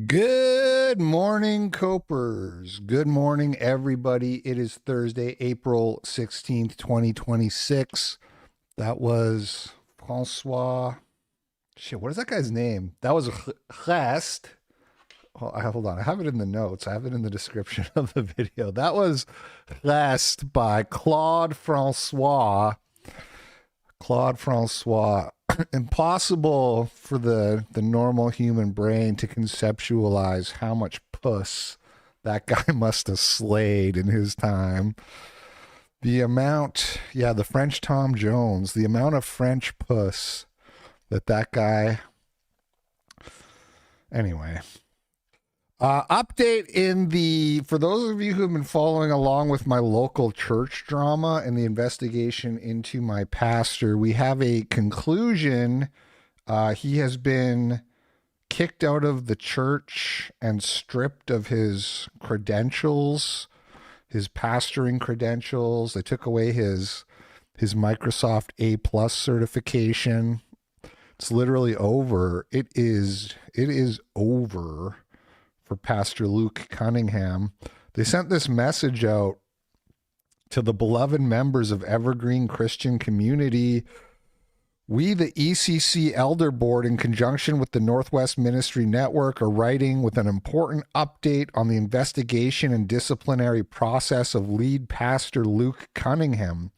Good morning, Copers. Good morning, everybody. It is Thursday, April 16th, 2026. That was François. Shit, what is that guy's name? That was Reste. Hold on. I have it in the notes. I have it in the description of the video. That was Reste by Claude François. Claude François. Impossible for the normal human brain to conceptualize how much puss that guy must have slayed in his time. The amount, the French Tom Jones, the amount of French puss that guy. Anyway. Update for those of you who have been following along with my local church drama and the investigation into my pastor, we have a conclusion. He has been kicked out of the church and stripped of his credentials, his pastoring credentials. They took away his Microsoft A+ certification. It's literally over. It is over for Pastor Luke Cunningham. They sent this message out to the beloved members of Evergreen Christian Community. We, the ECC Elder Board, in conjunction with the Northwest Ministry Network, are writing with an important update on the investigation and disciplinary process of lead pastor Luke Cunningham.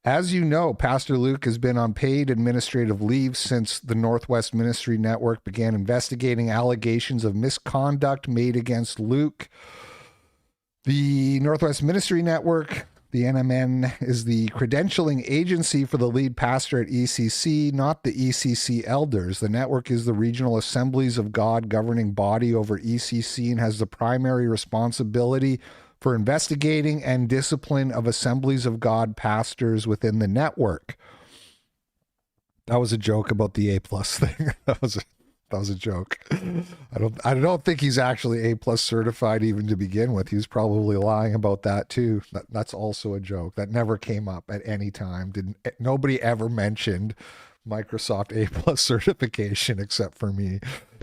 As you know, Pastor Luke has been on paid administrative leave since the Northwest Ministry Network began investigating allegations of misconduct made against Luke. The Northwest Ministry Network, the NMN, is the credentialing agency for the lead pastor at ECC, not the ECC elders. The network is the regional Assemblies of God governing body over ECC and has the primary responsibility for investigating and discipline of Assemblies of God pastors within the network. That was a joke about the A+ thing. That was a joke. I don't think he's actually A+ certified even to begin with. He was probably lying about that too. That's also a joke. That never came up at any time. Nobody ever mentioned Microsoft A+ certification except for me.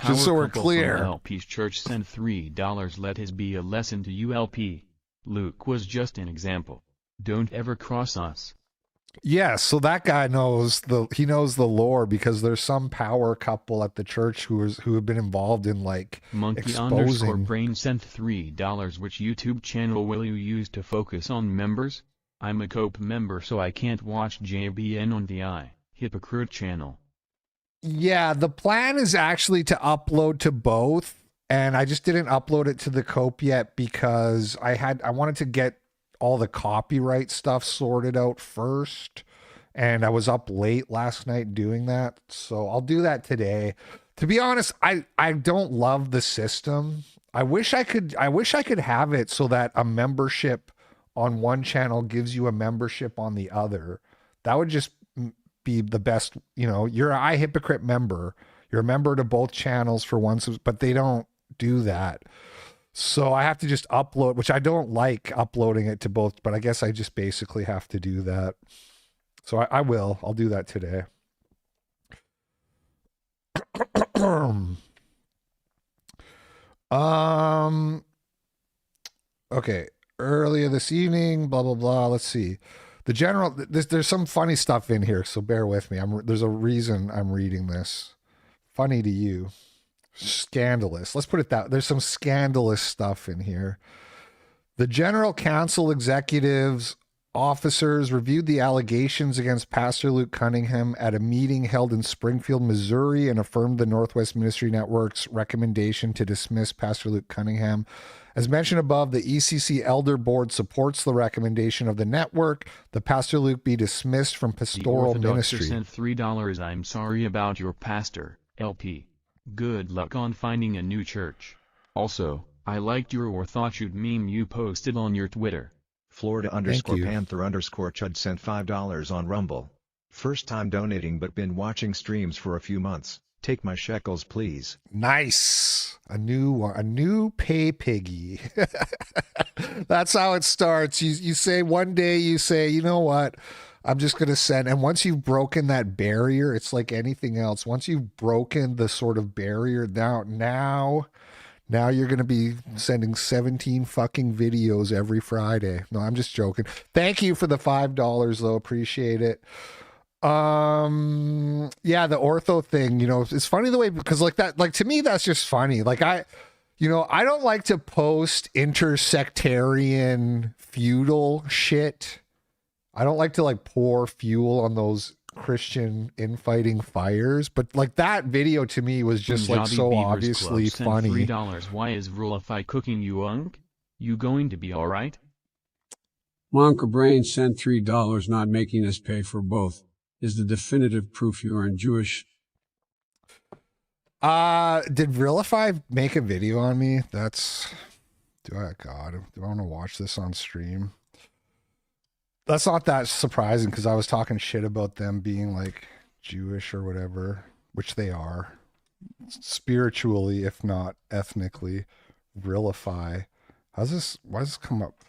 Just so we're clear. ULP's church sent $3. Let his be a lesson to ULP. Luke was just an example. Don't ever cross us. Yeah, so that guy knows the lore because there's some power couple at the church who have been involved in exposing. Monkey_brain sent $3. Which YouTube channel will you use to focus on members? I'm a COPE member, so I can't watch JBN on the Hypocrite channel. Yeah, the plan is actually to upload to both, and I just didn't upload it to the COPE yet because I wanted to get all the copyright stuff sorted out first, and I was up late last night doing that, so I'll do that today. To be honest, I don't love the system. I wish I could have it so that a membership on one channel gives you a membership on the other. That would just be the best. You're a Hypocrite member, you're a member to both channels for once, but they don't do that. So I have to just upload, which I don't like uploading it to both, but I guess I just basically have to do that. So I'll do that today. Okay. Earlier this evening, blah, blah, blah. Let's see. There's some funny stuff in here, so bear with me. There's a reason I'm reading this. Funny to you. Scandalous. Let's put it that. There's some scandalous stuff in here. The General Counsel executives, officers reviewed the allegations against Pastor Luke Cunningham at a meeting held in Springfield, Missouri, and affirmed the Northwest Ministry Network's recommendation to dismiss Pastor Luke Cunningham. As mentioned above, the ECC Elder Board supports the recommendation of the network that Pastor Luke be dismissed from pastoral ministry. Sent $3. I'm sorry about your pastor, LP. Good luck on finding a new church. Also, I liked your Orthochud meme you posted on your Twitter. Florida_Panther_Chud sent $5 on Rumble. First time donating but been watching streams for a few months. Take my shekels, please. Nice. A new pay piggy. That's how it starts. You say one day, you know what? I'm just going to send. And once you've broken that barrier, it's like anything else. Once you've broken the sort of barrier, now Now you're going to be sending 17 fucking videos every Friday. No, I'm just joking. Thank you for the $5 though. Appreciate it. Yeah, the ortho thing, you know, it's funny the way, because like that, like to me, that's just funny. Like I don't like to post intersectarian feudal shit. I don't like to like pour fuel on those Christian infighting fires, but like that video to me was just like Punjabi so Beavers obviously Club sent funny. $3. Why is Rulify cooking you, Unk? You going to be alright? Monka Brain sent $3, not making us pay for both. Is the definitive proof you aren't Jewish? Did Realify make a video on me? Do I want to watch this on stream? That's not that surprising because I was talking shit about them being like Jewish or whatever, which they are spiritually, if not ethnically. Realify. Why does this come up?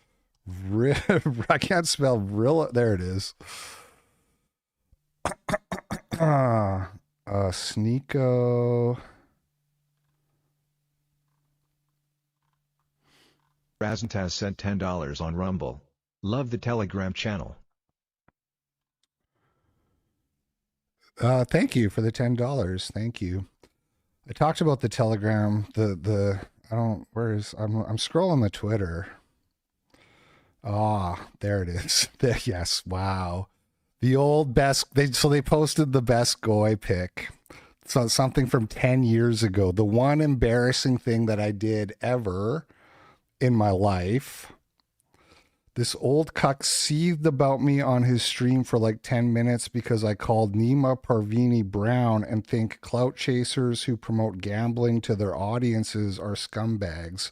I can't spell real. There it is. Sneeko. Razantaz sent $10 on Rumble. Love the Telegram channel. Thank you for the $10. Thank you. I talked about the Telegram. I'm scrolling the Twitter. There it is. Yes. Wow. The old best. They posted the best goy pic. So something from 10 years ago. The one embarrassing thing that I did ever in my life. This old cuck seethed about me on his stream for like 10 minutes because I called Nima Parvini brown and think clout chasers who promote gambling to their audiences are scumbags.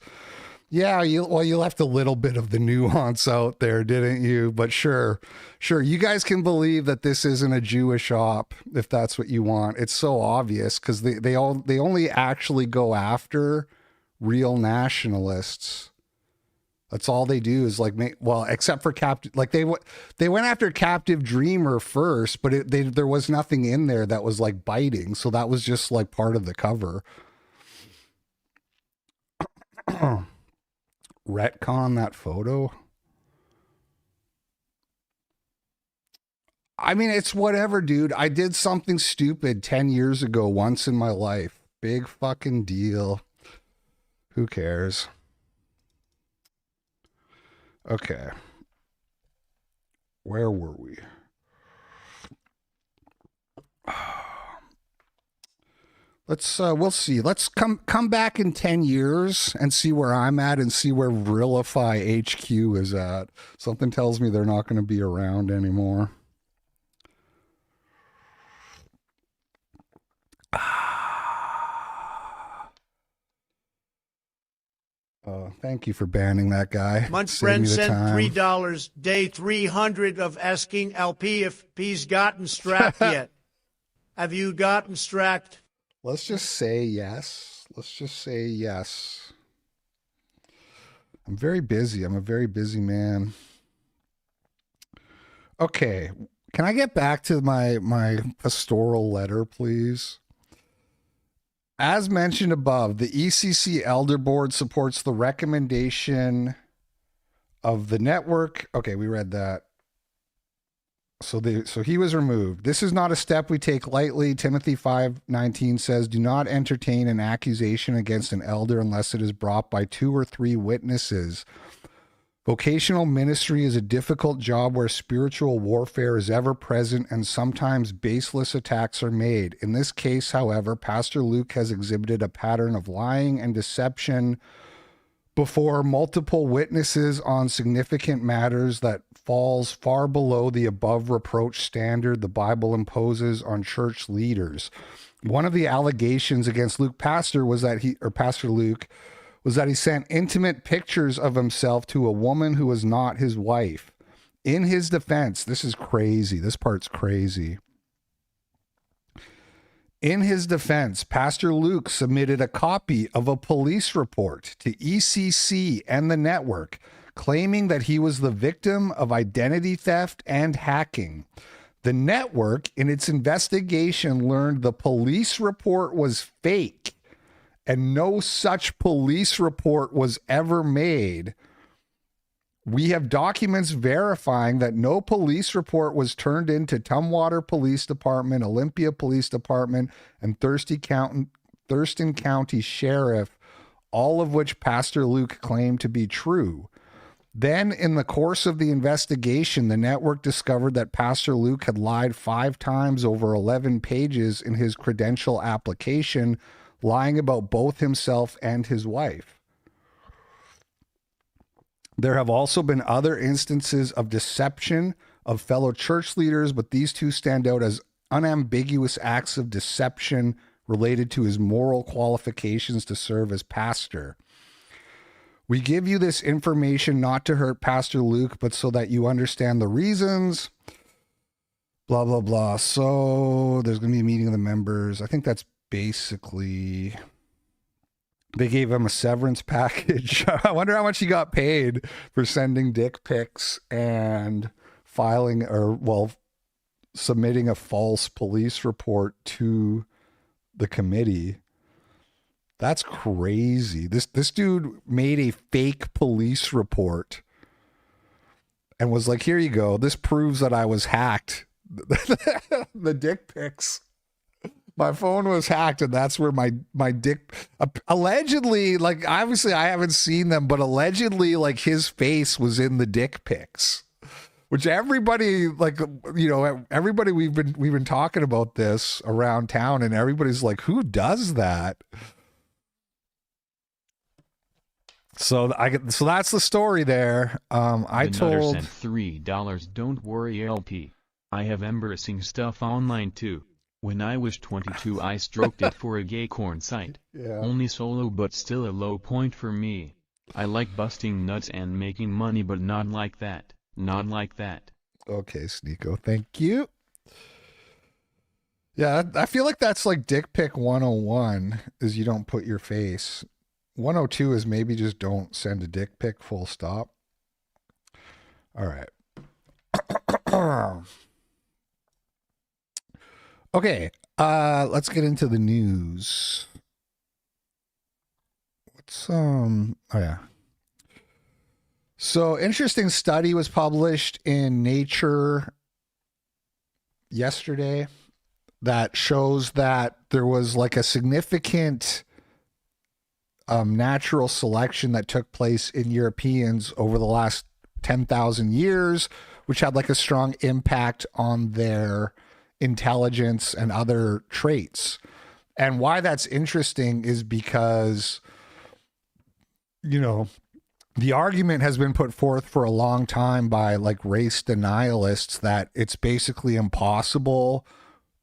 Yeah, you left a little bit of the nuance out there, didn't you? But sure. You guys can believe that this isn't a Jewish op if that's what you want. It's so obvious because they only actually go after real nationalists. That's all they do is like except for captive. Like they went after Captive Dreamer first, but there was nothing in there that was like biting, so that was just like part of the cover. Retcon that photo. I mean, it's whatever, dude. I did something stupid 10 years ago once in my life. Big fucking deal. Who cares? Okay. Where were we? We'll see. Let's come back in 10 years and see where I'm at and see where Realify HQ is at. Something tells me they're not going to be around anymore. Thank you for banning that guy. Munchbren sent $3, day 300 of asking LP if he's gotten strapped yet. Have you gotten strapped? Let's just say yes. I'm very busy. I'm a very busy man. Okay. Can I get back to my pastoral letter, please? As mentioned above, the ECC Elder Board supports the recommendation of the network. Okay, we read that. So he was removed. This is not a step we take lightly. Timothy 5:19 says, "Do not entertain an accusation against an elder unless it is brought by 2 or 3 witnesses." Vocational ministry is a difficult job where spiritual warfare is ever present and sometimes baseless attacks are made. In this case, however, Pastor Luke has exhibited a pattern of lying and deception before multiple witnesses on significant matters that falls far below the above reproach standard the Bible imposes on church leaders. One of the allegations against Pastor Luke was that he sent intimate pictures of himself to a woman who was not his wife. In his defense, this is crazy. This part's crazy. In his defense, Pastor Luke submitted a copy of a police report to ECC and the network, claiming that he was the victim of identity theft and hacking. The network, in its investigation, learned the police report was fake and no such police report was ever made. We have documents verifying that no police report was turned into Tumwater Police Department, Olympia Police Department, and Thurston County Sheriff, all of which Pastor Luke claimed to be true. Then, in the course of the investigation, the network discovered that Pastor Luke had lied 5 times over 11 pages in his credential application, lying about both himself and his wife. There have also been other instances of deception of fellow church leaders, but these two stand out as unambiguous acts of deception related to his moral qualifications to serve as pastor. We give you this information not to hurt Pastor Luke, but so that you understand the reasons, blah, blah, blah. So there's going to be a meeting of the members. I think that's basically, they gave him a severance package. I wonder how much he got paid for sending dick pics and filing, or, well, submitting a false police report to the committee. That's crazy. This dude made a fake police report and was like, here you go. This proves that I was hacked. The dick pics. My phone was hacked, and that's where my dick allegedly, like, obviously I haven't seen them, but allegedly, like, his face was in the dick pics. Which everybody, like, you know, everybody we've been talking about this around town, and everybody's like, who does that? So that's the story there. I told sent $3. Don't worry, LP. I have embarrassing stuff online too. When I was 22, I stroked it for a gay porn site. Yeah. Only solo, but still a low point for me. I like busting nuts and making money, but not like that. Not like that. Okay, Sneeko, thank you. Yeah, I feel like that's like dick pic 101 is you don't put your face. 102 is maybe just don't send a dick pic, full stop. All right. Okay, let's get into the news. Oh yeah. So, interesting study was published in Nature yesterday that shows that there was like a significant natural selection that took place in Europeans over the last 10,000 years, which had like a strong impact on their intelligence and other traits. And why that's interesting is because, you know, the argument has been put forth for a long time by like race denialists that it's basically impossible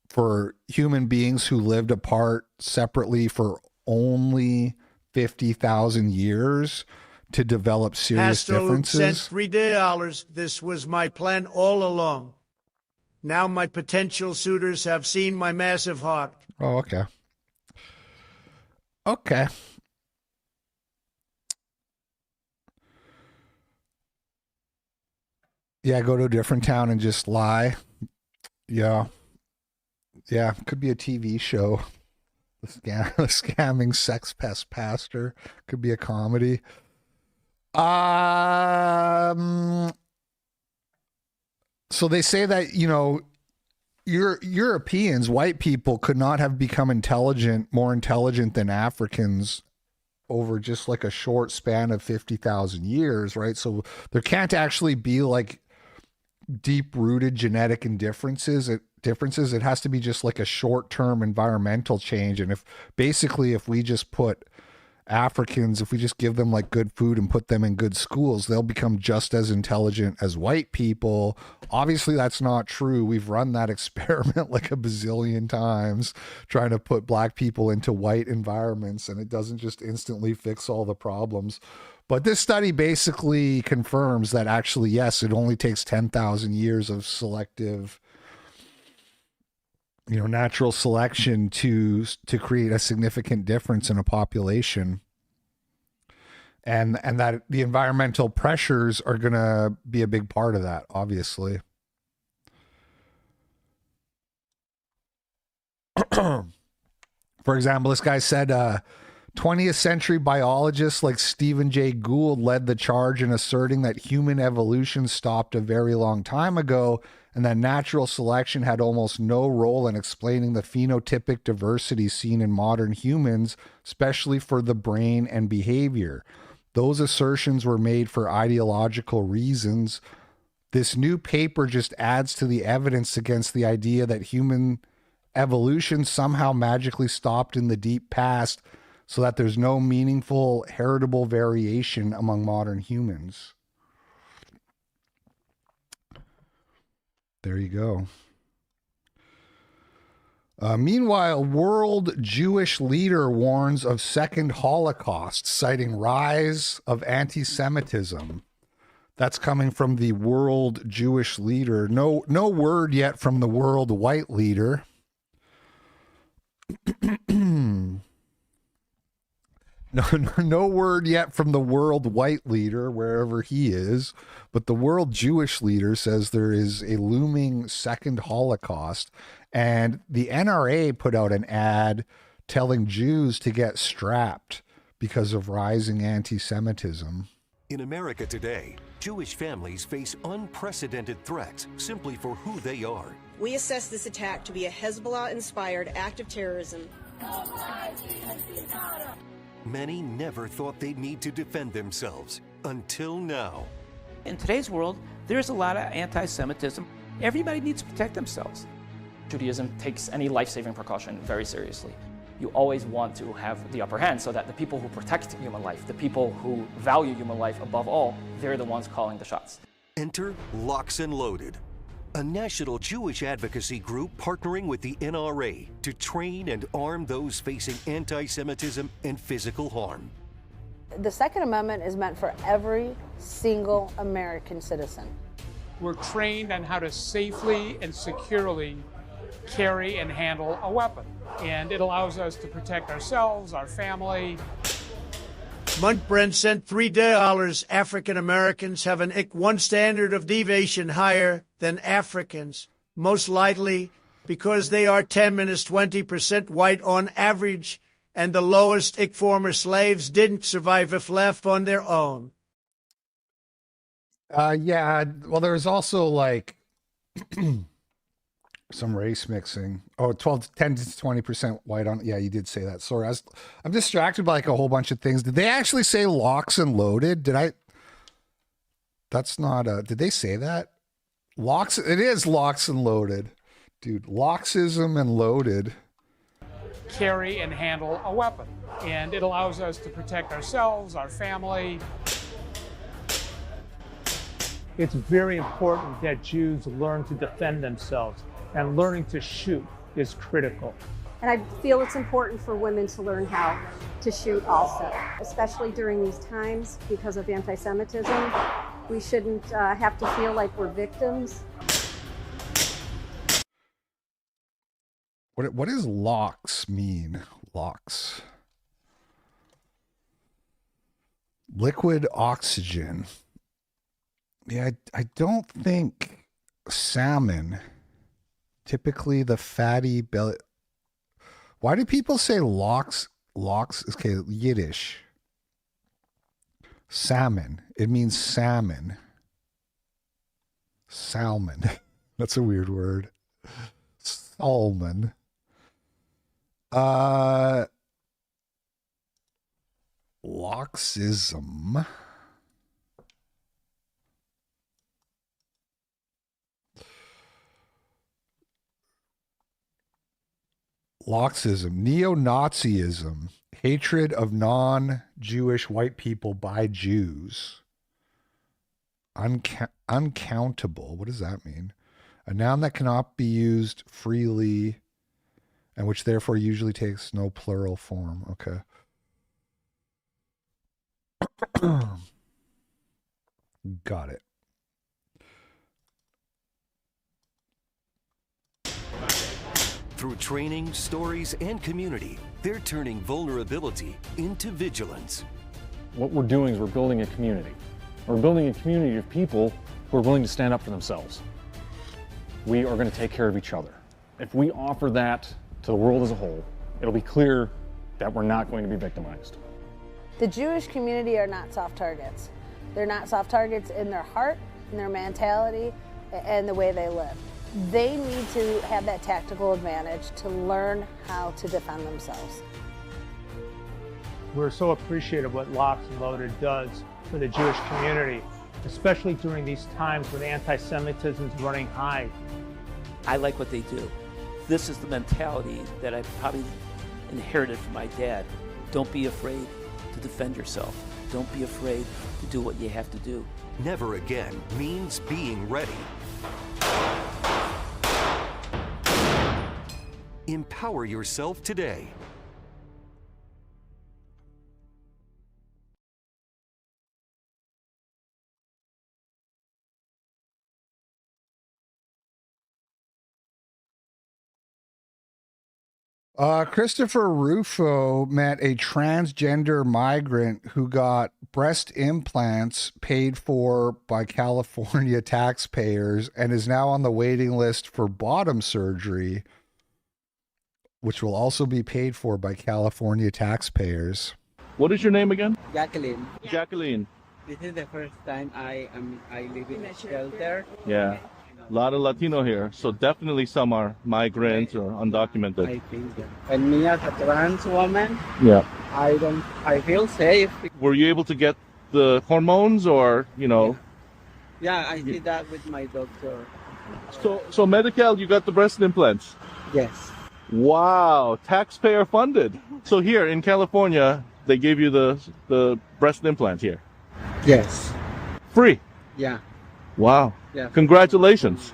for human beings who lived apart separately for only 50,000 years to develop serious Pastor Luke differences. sent $3. This was my plan all along. Now my potential suitors have seen my massive heart. Oh, okay. Okay. Yeah, go to a different town and just lie. Yeah. Yeah, could be a TV show. The scamming sex pest pastor. Could be a comedy. So they say that, you know, Europeans, white people, could not have become more intelligent than Africans over just like a short span of 50,000 years, right? So there can't actually be like deep-rooted genetic differences. It has to be just like a short-term environmental change. And if we just put Africans, if we just give them like good food and put them in good schools, they'll become just as intelligent as white people. Obviously, that's not true. We've run that experiment like a bazillion times, trying to put black people into white environments, and it doesn't just instantly fix all the problems. But this study basically confirms that actually, yes, it only takes 10,000 years of selective, you know, natural selection to create a significant difference in a population. And that the environmental pressures are going to be a big part of that, obviously. For example, this guy said 20th century biologists like Stephen Jay Gould led the charge in asserting that human evolution stopped a very long time ago and that natural selection had almost no role in explaining the phenotypic diversity seen in modern humans, especially for the brain and behavior. Those assertions were made for ideological reasons. This new paper just adds to the evidence against the idea that human evolution somehow magically stopped in the deep past so that there's no meaningful heritable variation among modern humans. There you go. Meanwhile, world Jewish leader warns of second Holocaust, citing rise of anti-Semitism. That's coming from the world Jewish leader. No word yet from the world white leader. No word yet from the world white leader, wherever he is, but the world Jewish leader says there is a looming second Holocaust, and the NRA put out an ad telling Jews to get strapped because of rising anti-Semitism. In America today, Jewish families face unprecedented threats simply for who they are. We assess this attack to be a Hezbollah-inspired act of terrorism. Many never thought they'd need to defend themselves, until now. In today's world, there's a lot of anti-Semitism. Everybody needs to protect themselves. Judaism takes any life-saving precaution very seriously. You always want to have the upper hand so that the people who protect human life, the people who value human life above all, they're the ones calling the shots. Enter Locks and Loaded, a national Jewish advocacy group partnering with the NRA to train and arm those facing anti-Semitism and physical harm. The Second Amendment is meant for every single American citizen. We're trained on how to safely and securely carry and handle a weapon, and it allows us to protect ourselves, our family. Montbrand sent $3. African Americans have an one standard of deviation higher than Africans, most likely because they are 10-20% white on average, and the lowest former slaves didn't survive if left on their own. Yeah, well, there's also like some race mixing. Oh, 10 to 20% white on. Yeah, you did say that. Sorry, I'm distracted by like a whole bunch of things. Did they actually say locks and loaded? That's not did they say that? Locks, it is locks and loaded. Dude, locksism and loaded. Carry and handle a weapon, and it allows us to protect ourselves, our family. It's very important that Jews learn to defend themselves, and learning to shoot is critical. And I feel it's important for women to learn how to shoot also, especially during these times because of anti-Semitism. We shouldn't have to feel like we're victims. What does locks mean? Locks. Liquid oxygen. Yeah, I don't think salmon, typically the fatty belly. Why do people say locks? Locks, okay, Yiddish. Salmon. It means salmon. Salmon. That's a weird word. Salmon. Loxism. Loxism, neo-Nazism, hatred of non-Jewish white people by Jews. Uncountable, what does that mean? A noun that cannot be used freely and which therefore usually takes no plural form. Okay. Got it. Through training, stories, and community, they're turning vulnerability into vigilance. What we're doing is we're building a community. We're building a community of people who are willing to stand up for themselves. We are going to take care of each other. If we offer that to the world as a whole, it'll be clear that we're not going to be victimized. The Jewish community are not soft targets. They're not soft targets in their heart, in their mentality, and the way they live. They need to have that tactical advantage to learn how to defend themselves. We're so appreciative of what Locks and Loaded does for the Jewish community, especially during these times when anti-Semitism is running high. I like what they do. This is the mentality that I probably inherited from my dad. Don't be afraid to defend yourself. Don't be afraid to do what you have to do. Never again means being ready. Empower yourself today. Christopher Rufo met a transgender migrant who got breast implants paid for by California taxpayers and is now on the waiting list for bottom surgery, which will also be paid for by California taxpayers. What is your name again? Jacqueline. Jacqueline. This is the first time I live in a shelter. Yeah. A lot of Latino here, so definitely some are migrants or undocumented. I think that. And me as a trans woman, Yeah. I feel safe. Were you able to get the hormones or, you know? Yeah, I did that with my doctor. So Medi-Cal, you got the breast implants? Yes. Wow, taxpayer funded. So here in California, they gave you the breast implant here? Yes. Free? Yeah. Wow. Yeah. Congratulations.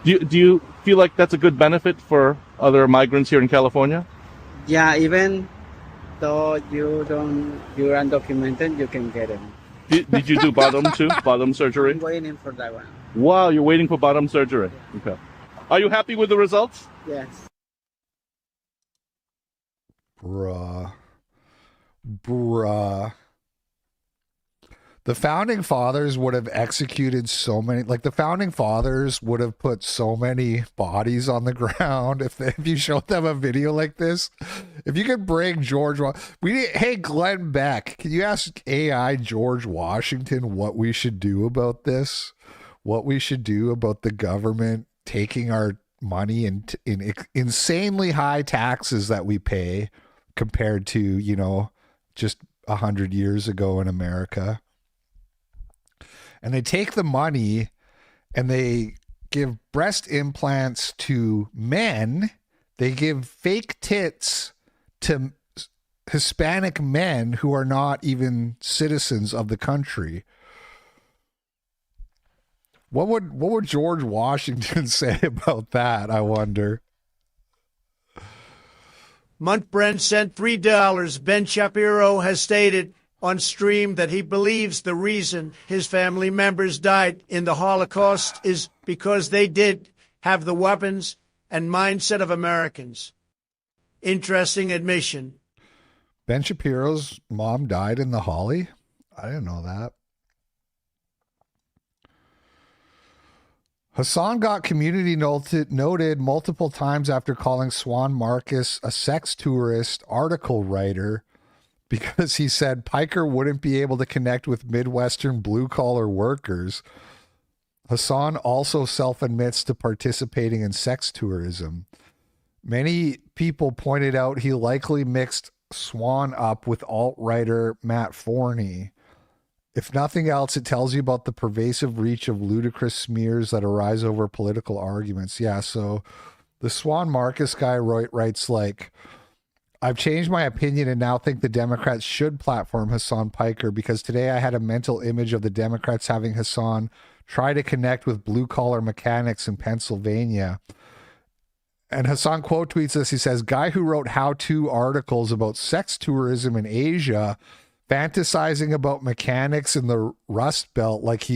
Do you feel like that's a good benefit for other migrants here in California? Yeah, even though you're undocumented, you can get it. Did you do bottom too? Bottom surgery? I'm waiting for that one. Wow, you're waiting for bottom surgery. Okay. Are you happy with the results? Yes. Bruh. The founding fathers would have executed so many, like the founding fathers would have put so many bodies on the ground if you showed them a video like this. If you could bring hey Glenn Beck, can you ask AI George Washington what we should do about this? What we should do about the government taking our money in insanely high taxes that we pay compared to, you know, just 100 years ago in America. And they take the money and they give breast implants to men. They give fake tits to Hispanic men who are not even citizens of the country. What would George Washington say about that, I wonder? Montbrand sent $3. Ben Shapiro has stated on stream that he believes the reason his family members died in the Holocaust is because they did have the weapons and mindset of Americans. Interesting admission. Ben Shapiro's mom died in the Holly? I didn't know that. Hassan got community noted multiple times after calling Swan Marcus a sex tourist article writer because he said Piker wouldn't be able to connect with Midwestern blue-collar workers. Hassan also self-admits to participating in sex tourism. Many people pointed out he likely mixed Swan up with alt-writer Matt Forney. If nothing else, it tells you about the pervasive reach of ludicrous smears that arise over political arguments. Yeah, so the Swan Marcus guy writes like, I've changed my opinion and now think the Democrats should platform Hassan Piker because today I had a mental image of the Democrats having Hassan try to connect with blue-collar mechanics in Pennsylvania. And Hassan quote tweets this. He says, guy who wrote how-to articles about sex tourism in Asia, fantasizing about mechanics in the Rust Belt like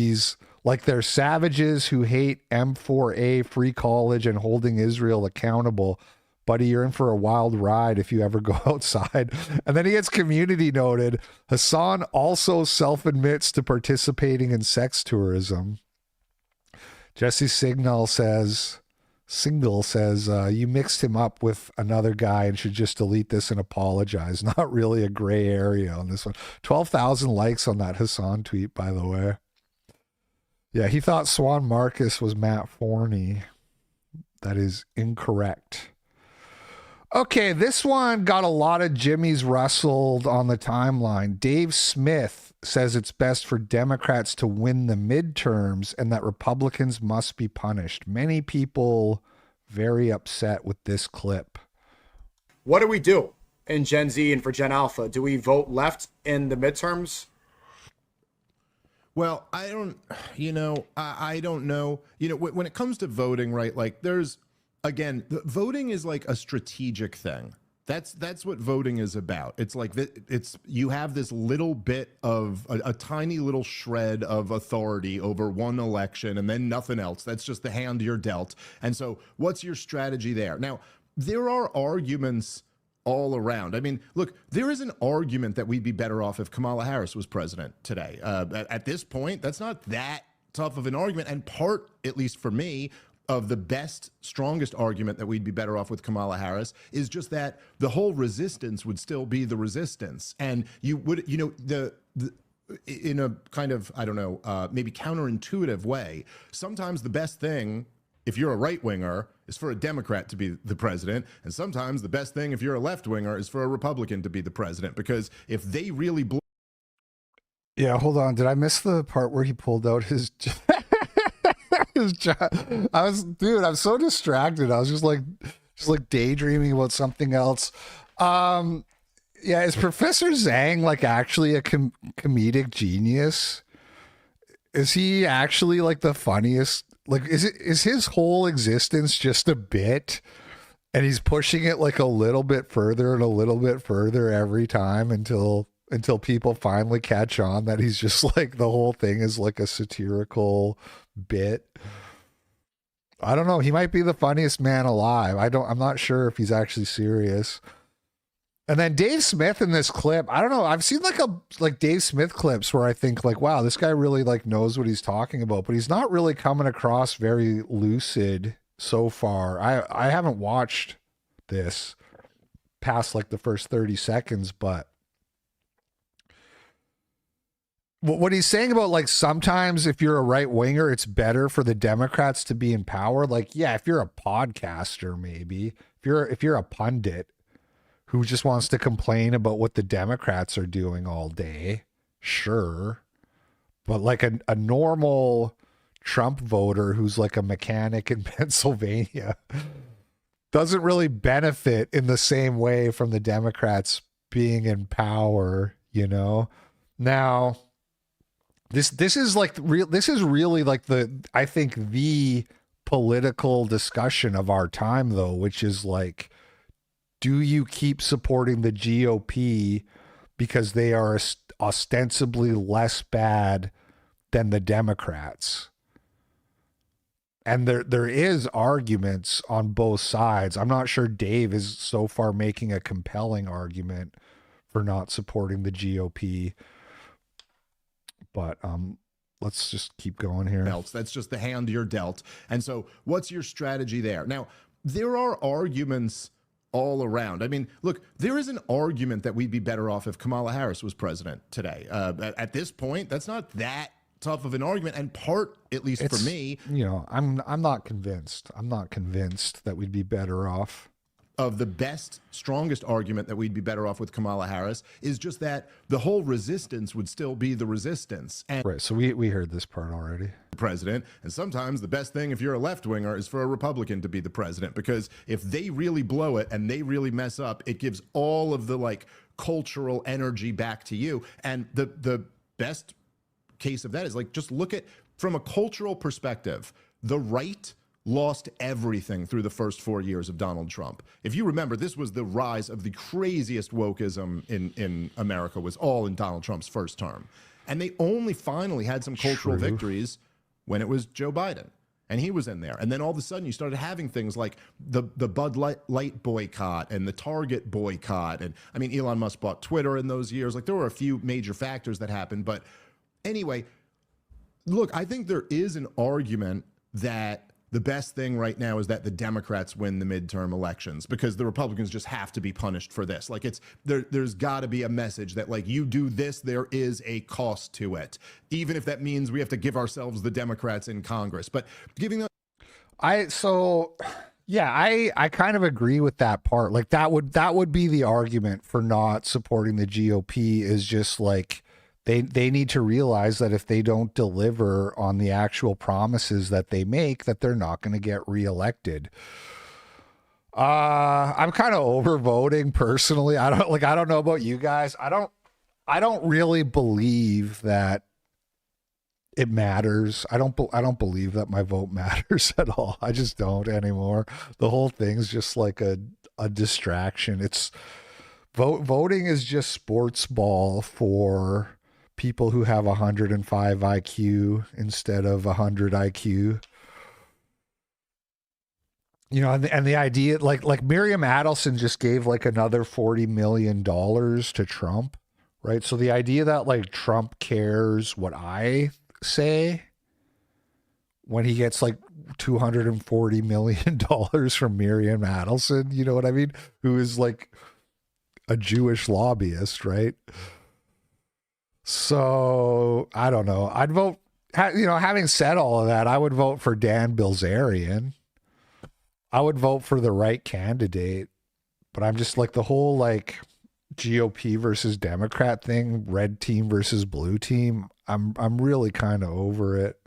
they're savages who hate M4A, free college, and holding Israel accountable. Buddy, you're in for a wild ride if you ever go outside. And then he gets community noted. Hassan also self-admits to participating in sex tourism. Jesse Signal says, Single says, you mixed him up with another guy and should just delete this and apologize. Not really a gray area on this one. 12,000 likes on that Hassan tweet, by the way. Yeah, he thought Swan Marcus was Matt Forney. That is incorrect. Okay, this one got a lot of jimmies rustled on the timeline. Dave Smith says it's best for Democrats to win the midterms and that Republicans must be punished. Many people very upset with this clip. What do we do in Gen Z and for Gen Alpha? Do we vote left in the midterms? Well, I don't know. When it comes to voting, right, like there's, again, voting is like a strategic thing. That's what voting is about. It's like you have this little bit of a tiny little shred of authority over one election and then nothing else. That's just the hand you're dealt. And so what's your strategy there? Now, there are arguments all around. I mean, look, there is an argument that we'd be better off if Kamala Harris was president today. At this point, that's not that tough of an argument. And part, at least for me, of the best, strongest argument that we'd be better off with Kamala Harris is just that the whole resistance would still be the resistance. And you would, in a kind of, I don't know, maybe counterintuitive way, sometimes the best thing, if you're a right-winger, is for a Democrat to be the president. And sometimes the best thing, if you're a left-winger, is for a Republican to be the president. Because if they really blow... Yeah, hold on. Did I miss the part where he pulled out his... Dude, I'm so distracted. I was just like daydreaming about something else. Yeah, is Professor Zhang like actually a comedic genius? Is he actually like the funniest? Like, is his whole existence just a bit, and he's pushing it like a little bit further and a little bit further every time until people finally catch on that he's just like, the whole thing is like a satirical bit. I don't know. He might be the funniest man alive. I'm not sure if he's actually serious. And then Dave Smith in this clip, I don't know. I've seen like Dave Smith clips where I think like, wow, this guy really like knows what he's talking about, but he's not really coming across very lucid so far. I haven't watched this past like the first 30 seconds, but what he's saying about like sometimes if you're a right winger, it's better for the Democrats to be in power. Like, yeah, if you're a podcaster, maybe if you're a pundit who just wants to complain about what the Democrats are doing all day, sure. But like a normal Trump voter who's like a mechanic in Pennsylvania doesn't really benefit in the same way from the Democrats being in power, you know? Now, this is like real. This is really like I think the political discussion of our time, though, which is like, do you keep supporting the GOP because they are ostensibly less bad than the Democrats? And there is arguments on both sides. I'm not sure Dave is so far making a compelling argument for not supporting the GOP. But let's just keep going here. That's just the hand you're dealt. And so what's your strategy there? Now, there are arguments all around. I mean, look, there is an argument that we'd be better off if Kamala Harris was president today. At this point, that's not that tough of an argument. And part, at least for me, you know, I'm not convinced. I'm not convinced that we'd be better off. Of the best, strongest argument that we'd be better off with Kamala Harris is just that the whole resistance would still be the resistance. And right, so we heard this part already. President, and sometimes the best thing if you're a left-winger is for a Republican to be the president, because if they really blow it and they really mess up, it gives all of the like cultural energy back to you. And the best case of that is like, just look at from a cultural perspective, the right lost everything through the first 4 years of Donald Trump. If you remember, this was the rise of the craziest wokeism in America, was all in Donald Trump's first term. And they only finally had some cultural victories when it was Joe Biden. And he was in there. And then all of a sudden you started having things like the Bud Light boycott and the Target boycott. And I mean, Elon Musk bought Twitter in those years. Like there were a few major factors that happened. But anyway, look, I think there is an argument that the best thing right now is that the Democrats win the midterm elections, because the Republicans just have to be punished for this. Like, there's got to be a message that, like, you do this, there is a cost to it, even if that means we have to give ourselves the Democrats in Congress. But giving them, I kind of agree with that part. Like, that would be the argument for not supporting the GOP, is just like, they need to realize that if they don't deliver on the actual promises that they make, that they're not going to get reelected. I'm kind of overvoting personally. I don't know about you guys. I don't really believe that it matters. I don't believe that my vote matters at all. I just don't anymore. The whole thing's just like a distraction. It's voting is just sports ball for people who have 105 IQ instead of 100 IQ. You know, and the idea, like Miriam Adelson just gave like another $40 million to Trump, right? So the idea that like Trump cares what I say when he gets like $240 million from Miriam Adelson, you know what I mean? Who is like a Jewish lobbyist, right? So I don't know. I'd vote, having said all of that, I would vote for Dan Bilzerian. I would vote for the right candidate, but I'm just like the whole like GOP versus Democrat thing, red team versus blue team. I'm really kind of over it.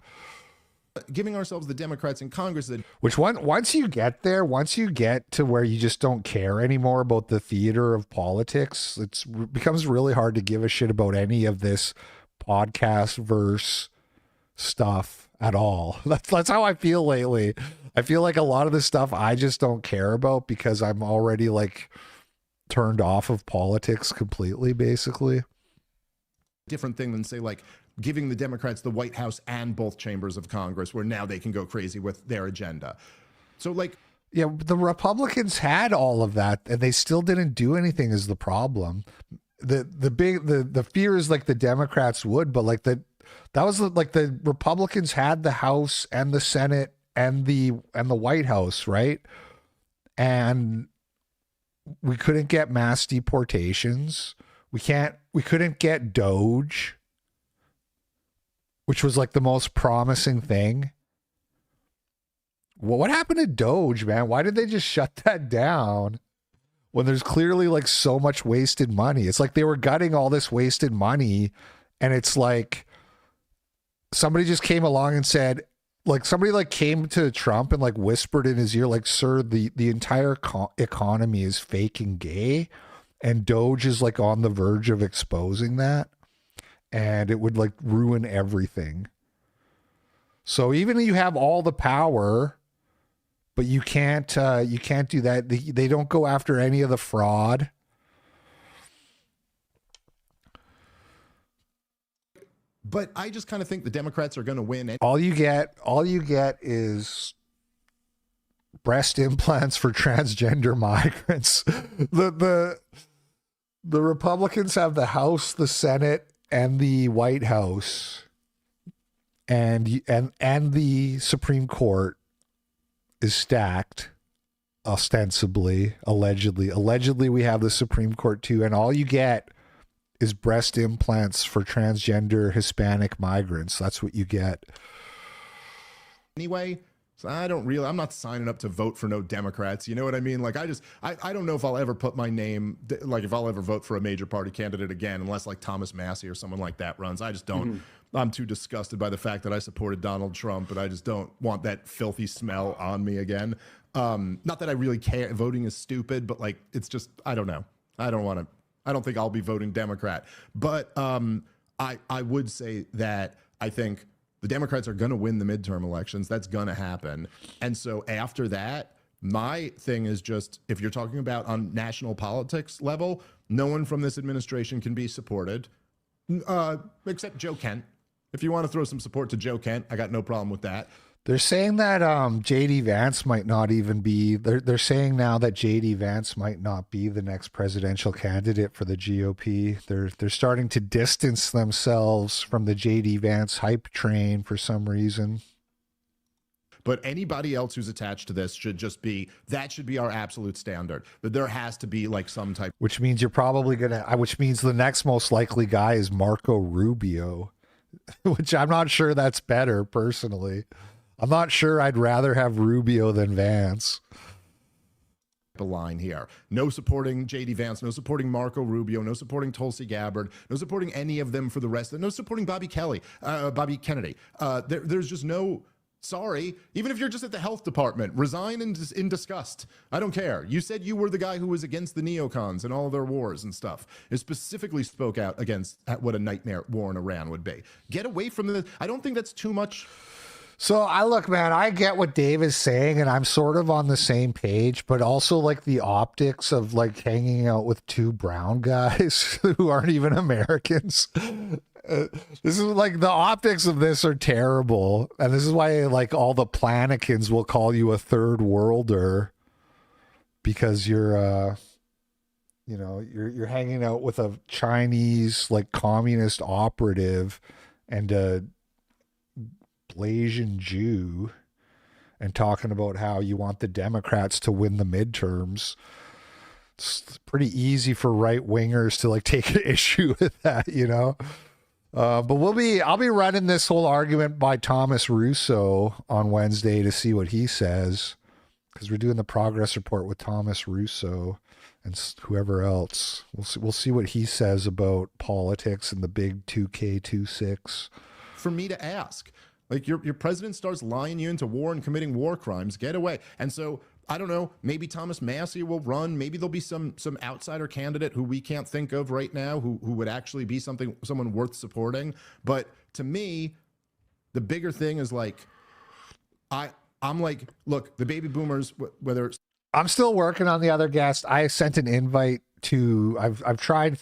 Giving ourselves the Democrats in Congress, which once you get there, once you get to where you just don't care anymore about the theater of politics, it becomes really hard to give a shit about any of this podcast verse stuff at all. That's how I feel lately. I feel like a lot of this stuff I just don't care about because I'm already like turned off of politics completely, basically. Different thing than say like giving the Democrats the White House and both chambers of Congress, where now they can go crazy with their agenda. So like, yeah, the Republicans had all of that and they still didn't do anything is the problem. The fear is like the Democrats would, but like that was like the Republicans had the House and the Senate and the White House, right? And we couldn't get mass deportations. We couldn't get Doge, which was like the most promising thing. Well, what happened to Doge, man? Why did they just shut that down when there's clearly like so much wasted money? It's like they were gutting all this wasted money, and it's like somebody just came along and said, like somebody like came to Trump and like whispered in his ear, like, sir, the entire economy is fake and gay, and Doge is like on the verge of exposing that. And it would like ruin everything. So even if you have all the power, but you can't do that. They don't go after any of the fraud. But I just kind of think the Democrats are going to win. All you get is breast implants for transgender migrants. The Republicans have the House, the Senate, and the White House, and the Supreme Court is stacked, ostensibly, allegedly we have the Supreme Court too, and all you get is breast implants for transgender Hispanic migrants. That's what you get. Anyway, so I'm not signing up to vote for no Democrats. You know what I mean? Like, I don't know if I'll ever put my name, like if I'll ever vote for a major party candidate again, unless like Thomas Massey or someone like that runs. I just don't. I'm too disgusted by the fact that I supported Donald Trump, but I just don't want that filthy smell on me again. Not that I really care. Voting is stupid, but like, it's just, I don't know. I don't think I'll be voting Democrat, but I would say that I think the Democrats are going to win the midterm elections. That's going to happen. And so after that, my thing is just, if you're talking about on national politics level, no one from this administration can be supported, except Joe Kent. If you want to throw some support to Joe Kent, I got no problem with that. They're saying that J.D. Vance might not even be. They're saying now that J.D. Vance might not be the next presidential candidate for the GOP. They're starting to distance themselves from the J.D. Vance hype train for some reason. but anybody else who's attached to this should just be, that should be our absolute standard. But there has to be like some type. Which means you're probably going to, which means the next most likely guy is Marco Rubio, which I'm not sure that's better personally. I'm not sure I'd rather have Rubio than Vance. The line here. No supporting JD Vance, no supporting Marco Rubio, no supporting Tulsi Gabbard, no supporting any of them for the rest, no supporting Bobby Kennedy. There's just no, sorry, even if you're just at the health department, resign in disgust. I don't care. You said you were the guy who was against the neocons and all of their wars and stuff. It specifically spoke out against what a nightmare war in Iran would be. Get away from the, I don't think that's too much. So I look, man, I get what Dave is saying, and I'm sort of on the same page, but also like the optics of like hanging out with two brown guys who aren't even Americans. This is like, the optics of this are terrible. And this is why like all the planikins will call you a third worlder, because you're, you know, you're hanging out with a Chinese like communist operative and a Blasian Jew and talking about how you want the Democrats to win the midterms. It's pretty easy for right wingers to like take an issue with that, you know. But I'll be running this whole argument by Thomas Russo on Wednesday to see what he says, because we're doing the progress report with Thomas Russo and whoever else. We'll see what he says about politics and the big 2K26. For me to ask. Like your president starts lying you into war and committing war crimes, get away. And so, I don't know, maybe Thomas Massie will run. Maybe there'll be some outsider candidate who we can't think of right now who would actually be someone worth supporting. But to me, the bigger thing is like, I'm like, look, the baby boomers, whether it's... I'm still working on the other guest. I sent an invite to, I've tried,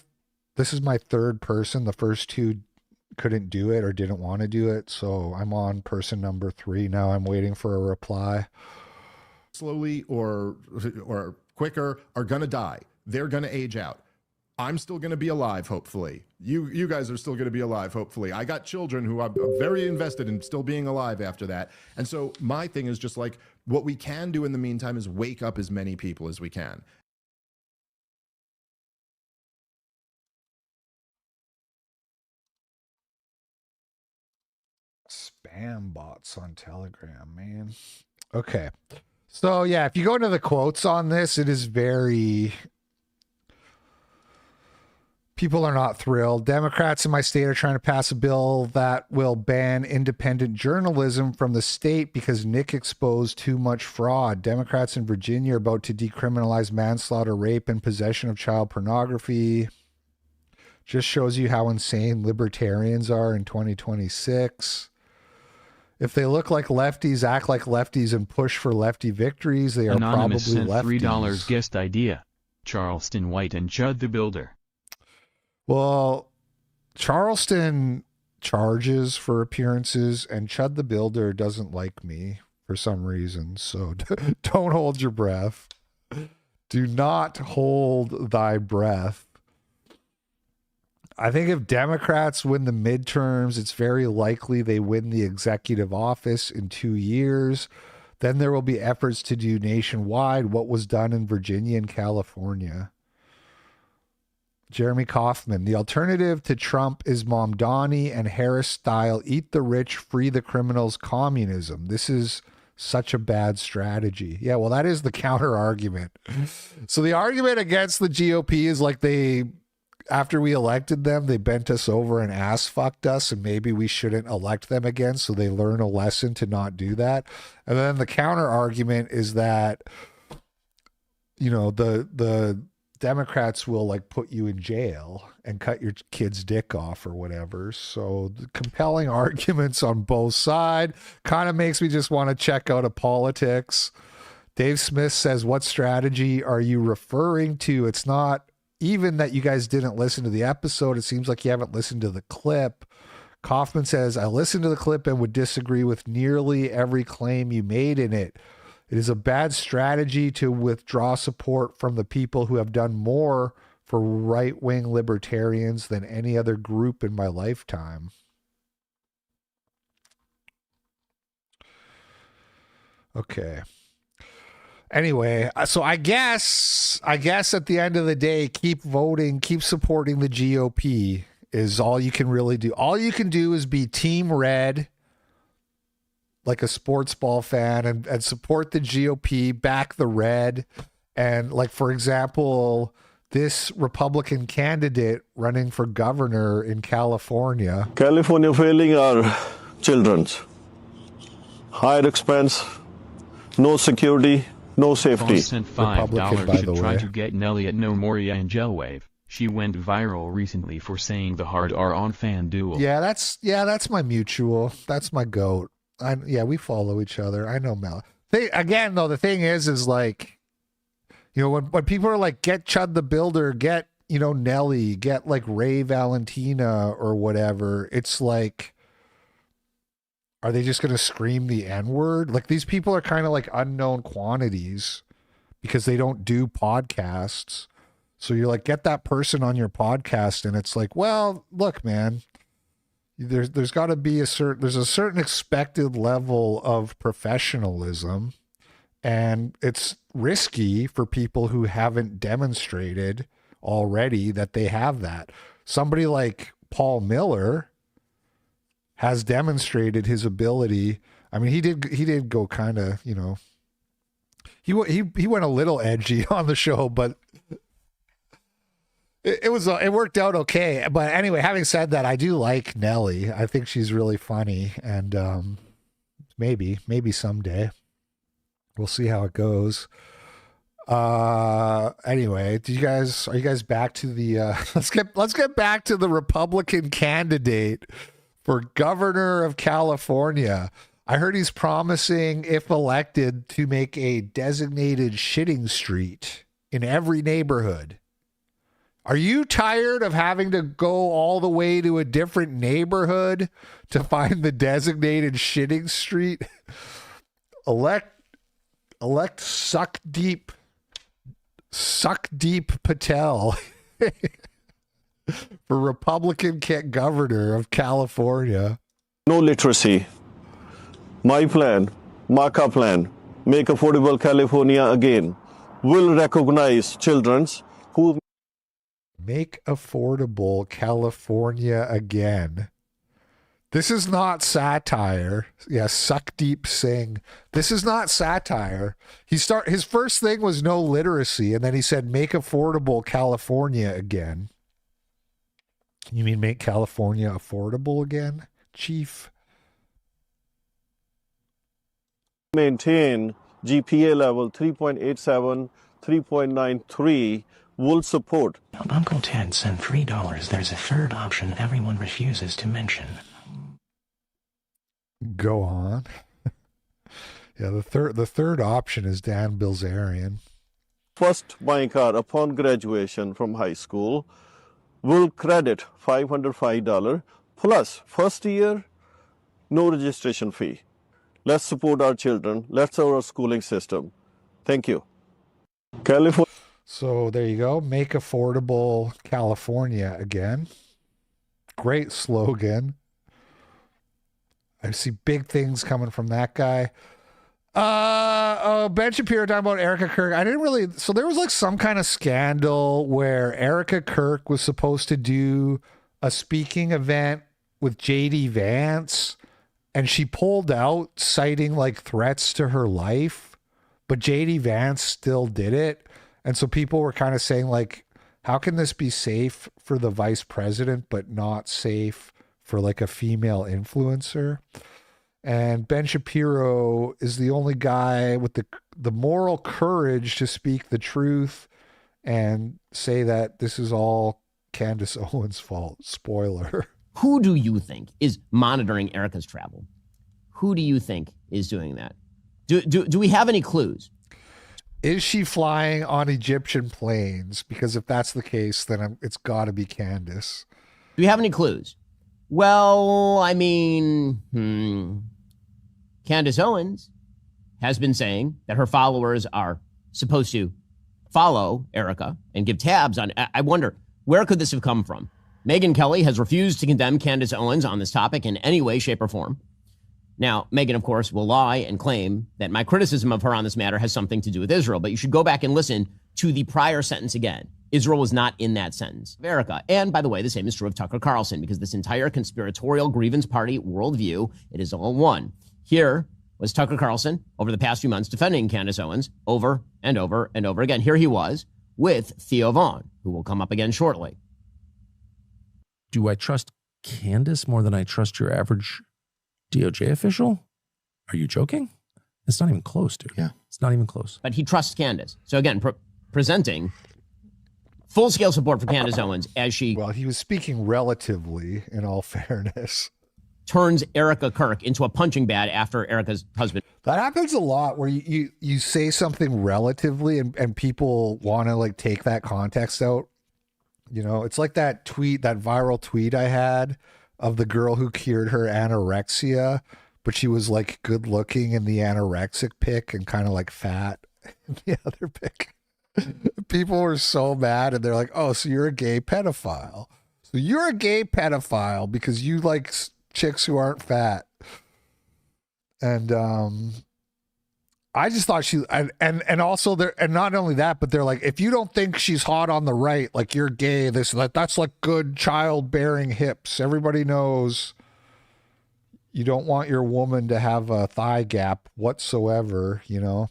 this is my third person. The first two couldn't do it or didn't want to do it, so I'm on person number 3 now. I'm waiting for a reply. Slowly or quicker are gonna die. They're gonna age out. I'm still gonna be alive, hopefully. You guys are still gonna be alive, hopefully. I got children who I'm very invested in still being alive after that. And so my thing is just like, what we can do in the meantime is wake up as many people as we can. Spam bots on Telegram, man. Okay. So yeah, if you go into the quotes on this, it is very... People are not thrilled. Democrats in my state are trying to pass a bill that will ban independent journalism from the state because Nick exposed too much fraud. Democrats in Virginia are about to decriminalize manslaughter, rape, and possession of child pornography. Just shows you how insane libertarians are in 2026. If they look like lefties, act like lefties, and push for lefty victories, they are Anonymous probably sent lefties. $3 guest idea. Charleston White and Chud the Builder. Well, Charleston charges for appearances, and Chud the Builder doesn't like me for some reason, so don't hold your breath. Do not hold thy breath. I think if Democrats win the midterms, it's very likely they win the executive office in 2 years. Then there will be efforts to do nationwide what was done in Virginia and California. Jeremy Kaufman, the alternative to Trump is Mamdani and Harris style eat the rich, free the criminals communism. This is such a bad strategy. Yeah, well, that is the counter argument. So the argument against the GOP is like after we elected them, they bent us over and ass fucked us, and maybe we shouldn't elect them again, so they learn a lesson to not do that. And then the counter argument is that, you know, the Democrats will like put you in jail and cut your kid's dick off or whatever. So the compelling arguments on both sides kind of makes me just want to check out of politics. Dave Smith says, what strategy are you referring to? It's not even that you guys didn't listen to the episode. It seems like you haven't listened to the clip. Kaufman says, I listened to the clip and would disagree with nearly every claim you made in it. It is a bad strategy to withdraw support from the people who have done more for right-wing libertarians than any other group in my lifetime. Okay. Anyway, so I guess at the end of the day, keep voting, keep supporting the GOP is all you can really do. All you can do is be Team Red, like a sports ball fan, and support the GOP, back the red. And like, for example, this Republican candidate running for governor in California. California failing our children's. Higher expense, no security, no safety. Sent $5 should try to get Nelly at No Moria and Gelwave. She went viral recently for saying the hard R on FanDuel. Yeah, that's my mutual. That's my goat. We follow each other. I know Mel. Again, though, the thing is like, when people are like, get Chud the Builder, get, Nelly, get like Ray Valentina or whatever, it's like, are they just going to scream the N-word? Like, these people are kind of like unknown quantities because they don't do podcasts. So you're like, get that person on your podcast, and it's like, well, look, man, there's got to be there's a certain expected level of professionalism, and it's risky for people who haven't demonstrated already that they have that. Somebody like Paul Miller has demonstrated his ability. I mean, he did go kind of, he went a little edgy on the show, but it worked out okay. But anyway, having said that, I do like Nelly. I think she's really funny, and maybe someday we'll see how it goes. Anyway, are you guys back to the let's get back to the Republican candidate for governor of California. I heard he's promising, if elected, to make a designated shitting street in every neighborhood. Are you tired of having to go all the way to a different neighborhood to find the designated shitting street? Elect Suck Deep Patel for Republican governor of California. No literacy. My plan, Marka plan, make affordable California again, will recognize children's who... Make affordable California again. This is not satire. Yeah, Suck Deep Sing. This is not satire. His first thing was no literacy, and then he said, make affordable California again. You mean make California affordable again, Chief? Maintain GPA level 3.87, 3.93 will support. Uncle Ted sent $3. There's a third option everyone refuses to mention. Go on. Yeah, the third option is Dan Bilzerian. First buying car upon graduation from high school will credit $505 plus first year no registration fee. Let's support our children. Let's our schooling system. Thank you. California. So there you go. Make affordable California again. Great slogan. I see big things coming from that guy. Ben Shapiro talking about Erica Kirk. So there was like some kind of scandal where Erica Kirk was supposed to do a speaking event with JD Vance, and she pulled out, citing like threats to her life, but JD Vance still did it. And so people were kind of saying like, how can this be safe for the vice president, but not safe for like a female influencer? And Ben Shapiro is the only guy with the moral courage to speak the truth and say that this is all Candace Owens' fault. Spoiler. Who do you think is monitoring Erica's travel? Who do you think is doing that? Do we have any clues? Is she flying on Egyptian planes? Because if that's the case, then it's got to be Candace. Do we have any clues? Well, I mean, Candace Owens has been saying that her followers are supposed to follow Erica and give tabs on. I wonder, where could this have come from? Megyn Kelly has refused to condemn Candace Owens on this topic in any way, shape, or form. Now, Megyn, of course, will lie and claim that my criticism of her on this matter has something to do with Israel, but you should go back and listen to the prior sentence again. Israel was not in that sentence of Erica. And by the way, the same is true of Tucker Carlson, because this entire conspiratorial grievance party worldview, it is all one. Here was Tucker Carlson over the past few months defending Candace Owens over and over and over again. Here he was with Theo Vaughn, who will come up again shortly. Do I trust Candace more than I trust your average DOJ official? Are you joking? It's not even close, dude. Yeah. It's not even close. But he trusts Candace. So again, presenting full-scale support for Candace Owens as she... Well, he was speaking relatively, in all fairness. Turns Erica Kirk into a punching bag after Erica's husband. That happens a lot where you say something relatively and people want to like take that context out. You know, it's like that tweet, that viral tweet I had of the girl who cured her anorexia, but she was like good looking in the anorexic pic and kind of like fat in the other pic. People were so mad and they're like, oh, so you're a gay pedophile. So you're a gay pedophile because you like chicks who aren't fat. And I just thought she and also there, and not only that, but they're like, if you don't think she's hot on the right, like you're gay, that's like good childbearing hips. Everybody knows you don't want your woman to have a thigh gap whatsoever, you know.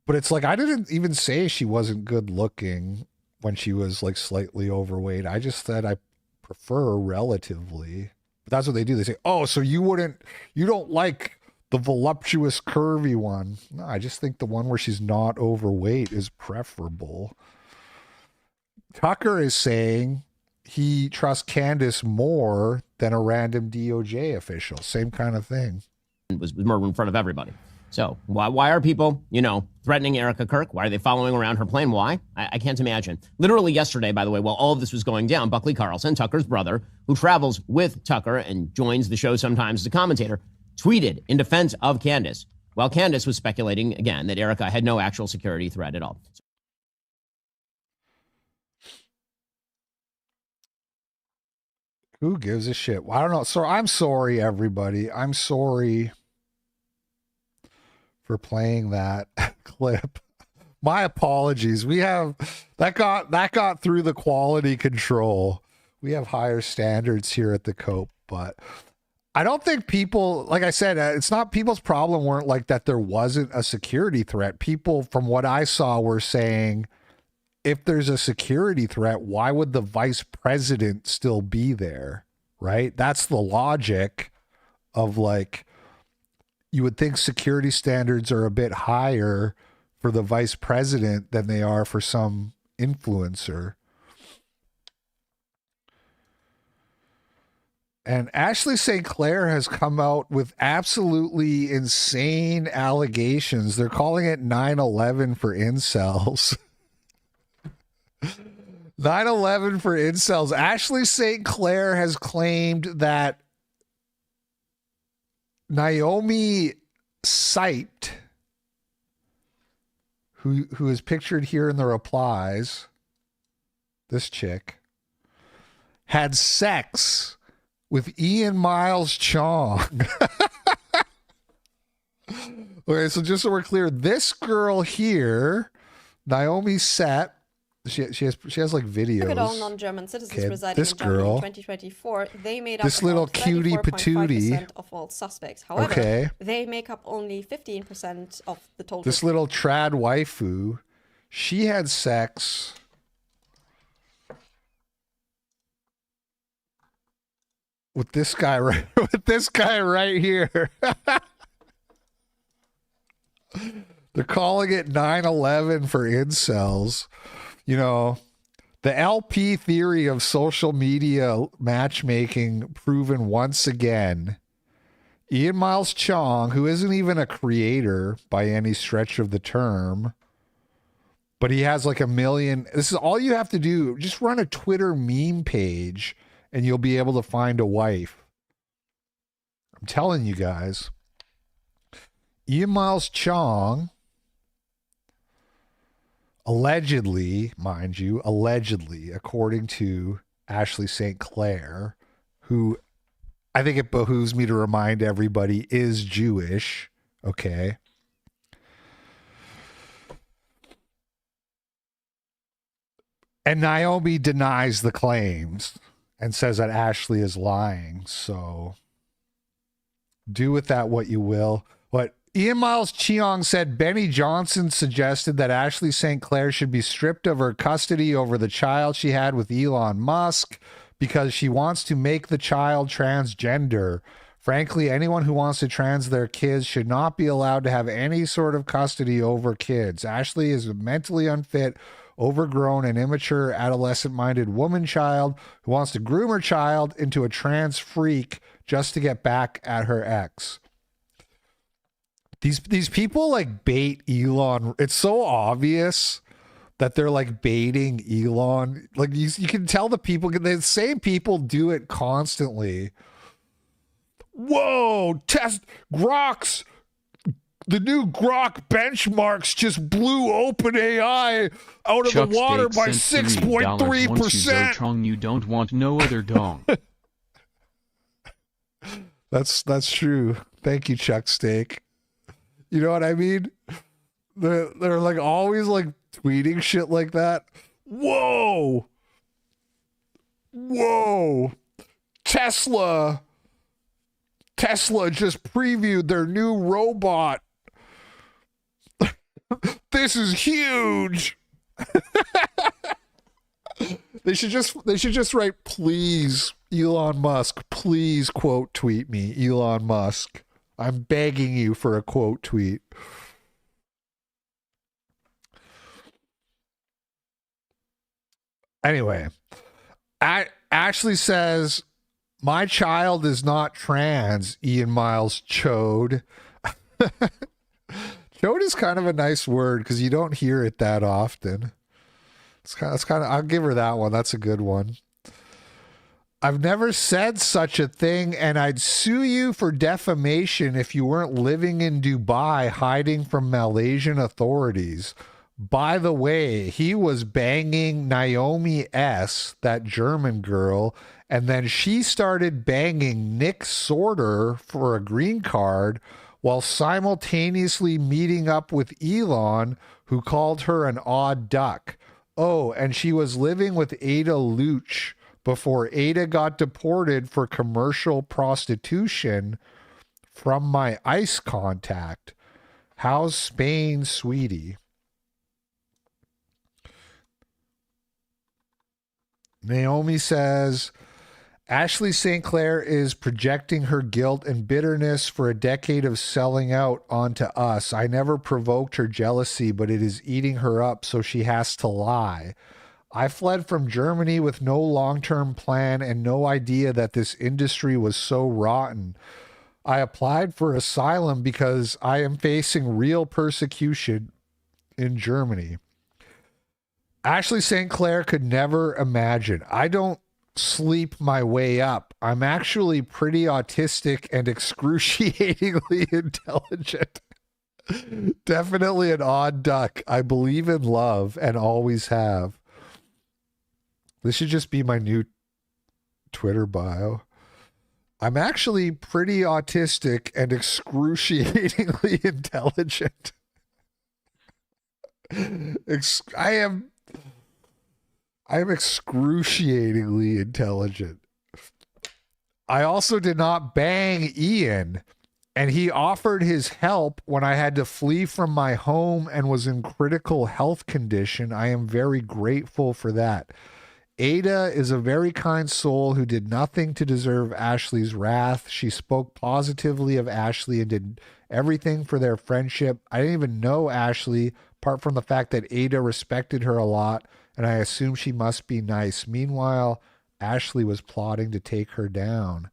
But it's like, I didn't even say she wasn't good looking when she was like slightly overweight. I just said I prefer relatively. But that's what they do. They say, oh, so you don't like the voluptuous, curvy one. No, I just think the one where she's not overweight is preferable. Tucker is saying he trusts Candace more than a random DOJ official. Same kind of thing. Was murdered in front of everybody. So why are people, threatening Erica Kirk? Why are they following around her plane? Why? I can't imagine. Literally yesterday, by the way, while all of this was going down, Buckley Carlson, Tucker's brother, who travels with Tucker and joins the show sometimes as a commentator, tweeted in defense of Candace, while Candace was speculating, again, that Erica had no actual security threat at all. Who gives a shit? Well, I don't know. So I'm sorry, everybody. I'm sorry for playing that clip. My apologies. We have that got through the quality control. We have higher standards here at the Cope, but I don't think people, like I said, it's not people's problem weren't like that there wasn't a security threat. People, from what I saw, were saying, if there's a security threat, why would the vice president still be there? Right? That's the logic of like, you would think security standards are a bit higher for the vice president than they are for some influencer. And Ashley St. Clair has come out with absolutely insane allegations. They're calling it 9/11 for incels. 9/11 for incels. Ashley St. Clair has claimed that Naomi Seipt, who is pictured here in the replies, this chick, had sex with Ian Miles Chong. Okay, so just so we're clear, this girl here, Naomi Seipt, she has like videos. Look at all non-German citizens residing this in Germany girl, in 2024. They made up this little about cutie patootie 34.5% of all suspects. However, okay, they make up only 15% of the total. This little trad waifu, she had sex with this guy right here. They're calling it 9/11 for incels. The LP theory of social media matchmaking proven once again. Ian Miles Chong, who isn't even a creator by any stretch of the term, but he has like 1 million. This is all you have to do. Just run a Twitter meme page and you'll be able to find a wife. I'm telling you guys. Ian Miles Chong, allegedly, mind you, according to Ashley St. Clair, who I think it behooves me to remind everybody, is Jewish. Okay. And Naomi denies the claims and says that Ashley is lying. So do with that what you will. What Ian Miles Cheong said, Benny Johnson suggested that Ashley St. Clair should be stripped of her custody over the child she had with Elon Musk because she wants to make the child transgender. Frankly, anyone who wants to trans their kids should not be allowed to have any sort of custody over kids. Ashley is a mentally unfit, overgrown, and immature adolescent-minded woman child who wants to groom her child into a trans freak just to get back at her ex. These people like bait Elon. It's so obvious that they're like baiting Elon. Like you can tell the same people do it constantly. Whoa, test Grok's. The new Grok benchmarks just blew OpenAI out of the water by 6.3%. You don't want no other dong. That's true. Thank you, Chuck Steak. You know what I mean? They're like always like tweeting shit like that. Whoa. Tesla just previewed their new robot. This is huge. They should just write, please, Elon Musk, please quote tweet me, Elon Musk. I'm begging you for a quote tweet. Anyway, Ashley says, my child is not trans, Ian Miles chode. Chode is kind of a nice word because you don't hear it that often. It's kind of, I'll give her that one. That's a good one. I've never said such a thing, and I'd sue you for defamation if you weren't living in Dubai hiding from Malaysian authorities. By the way, he was banging Naomi S., that German girl, and then she started banging Nick Sorter for a green card while simultaneously meeting up with Elon, who called her an odd duck. Oh, and she was living with Ada Luch before Ada got deported for commercial prostitution from my ICE contact. How's Spain, sweetie? Naomi says, Ashley St. Clair is projecting her guilt and bitterness for a decade of selling out onto us. I never provoked her jealousy, but it is eating her up, so she has to lie. I fled from Germany with no long-term plan and no idea that this industry was so rotten. I applied for asylum because I am facing real persecution in Germany. Ashley St. Clair could never imagine. I don't sleep my way up. I'm actually pretty autistic and excruciatingly intelligent. Definitely an odd duck. I believe in love and always have. This should just be my new Twitter bio. I'm actually pretty autistic and excruciatingly intelligent. I am excruciatingly intelligent. I also did not bang Ian, and he offered his help when I had to flee from my home and was in critical health condition. I am very grateful for that. Ada is a very kind soul who did nothing to deserve Ashley's wrath. She spoke positively of Ashley and did everything for their friendship. I didn't even know Ashley, apart from the fact that Ada respected her a lot, and I assume she must be nice. Meanwhile, Ashley was plotting to take her down.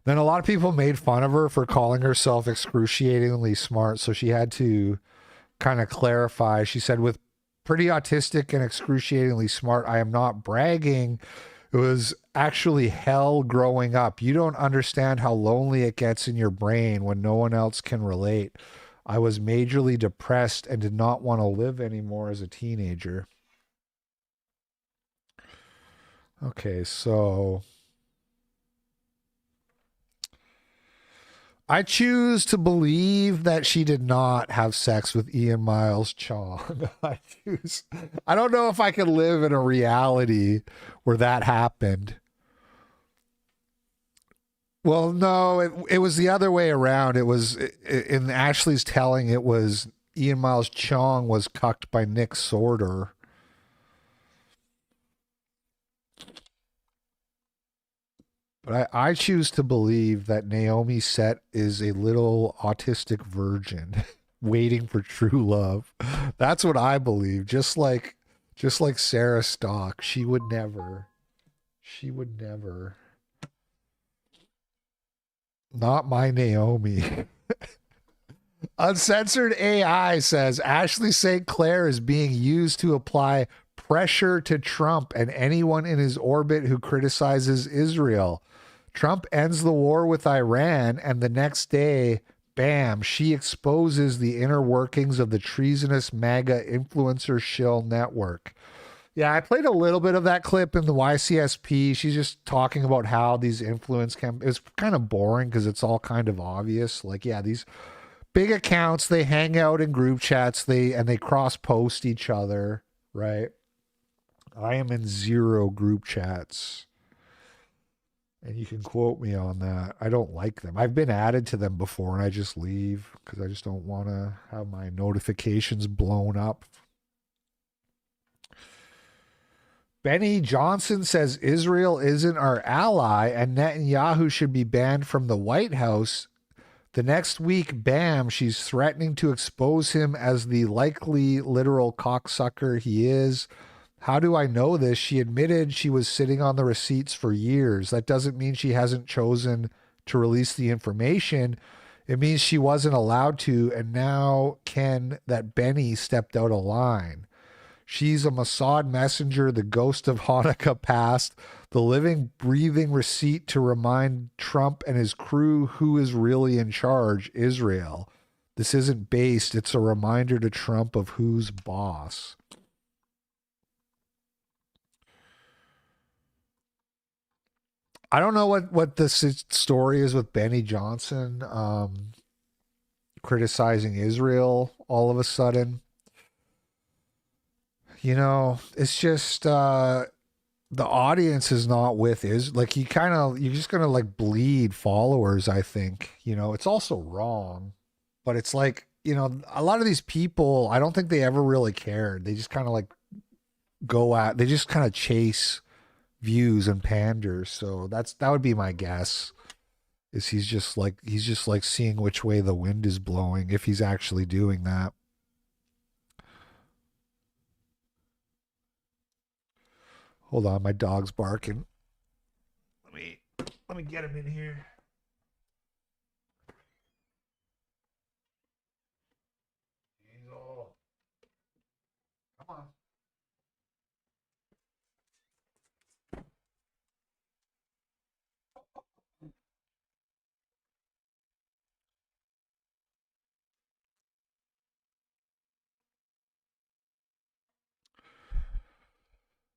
Then a lot of people made fun of her for calling herself excruciatingly smart, so she had to kind of clarify. She said, with pretty autistic and excruciatingly smart, I am not bragging. It was actually hell growing up. You don't understand how lonely it gets in your brain when no one else can relate. I was majorly depressed and did not want to live anymore as a teenager. Okay, so I choose to believe that she did not have sex with Ian Miles Chong. I don't know if I can live in a reality where that happened. Well, no, it was the other way around. It was in Ashley's telling, it was Ian Miles Chong was cucked by Nick Sorter. But I choose to believe that Naomi Set is a little autistic virgin waiting for true love. That's what I believe. Just like Sarah Stock. She would never. Not my Naomi. Uncensored AI says Ashley St. Clair is being used to apply pressure to Trump and anyone in his orbit who criticizes Israel. Trump ends the war with Iran, and the next day, bam, she exposes the inner workings of the treasonous MAGA influencer shill network. Yeah, I played a little bit of that clip in the YCSP. She's just talking about how these influence it's kind of boring because it's all kind of obvious. Like, yeah, these big accounts, they hang out in group chats, they cross-post each other, right? I am in 0 group chats. And you can quote me on that. I don't like them. I've been added to them before and I just leave because I just don't want to have my notifications blown up. Benny Johnson says Israel isn't our ally and Netanyahu should be banned from the White House. The next week, bam, she's threatening to expose him as the likely literal cocksucker he is. How do I know this? She admitted she was sitting on the receipts for years. That doesn't mean she hasn't chosen to release the information. It means she wasn't allowed to, and now that Benny stepped out of line. She's a Mossad messenger, the ghost of Hanukkah past, the living, breathing receipt to remind Trump and his crew who is really in charge, Israel. This isn't based. It's a reminder to Trump of who's boss. I don't know what the story is with Benny Johnson criticizing Israel all of a sudden. You know, it's just the audience is not with like you're just gonna like bleed followers, I think. You know, it's also wrong, but it's like, you know, a lot of these people, I don't think they ever really cared. They just kind of like they just kind of chase views and panders. So that would be my guess, is he's just like seeing which way the wind is blowing, if he's actually doing that. Hold on, my dog's barking. Let me get him in here. Come on.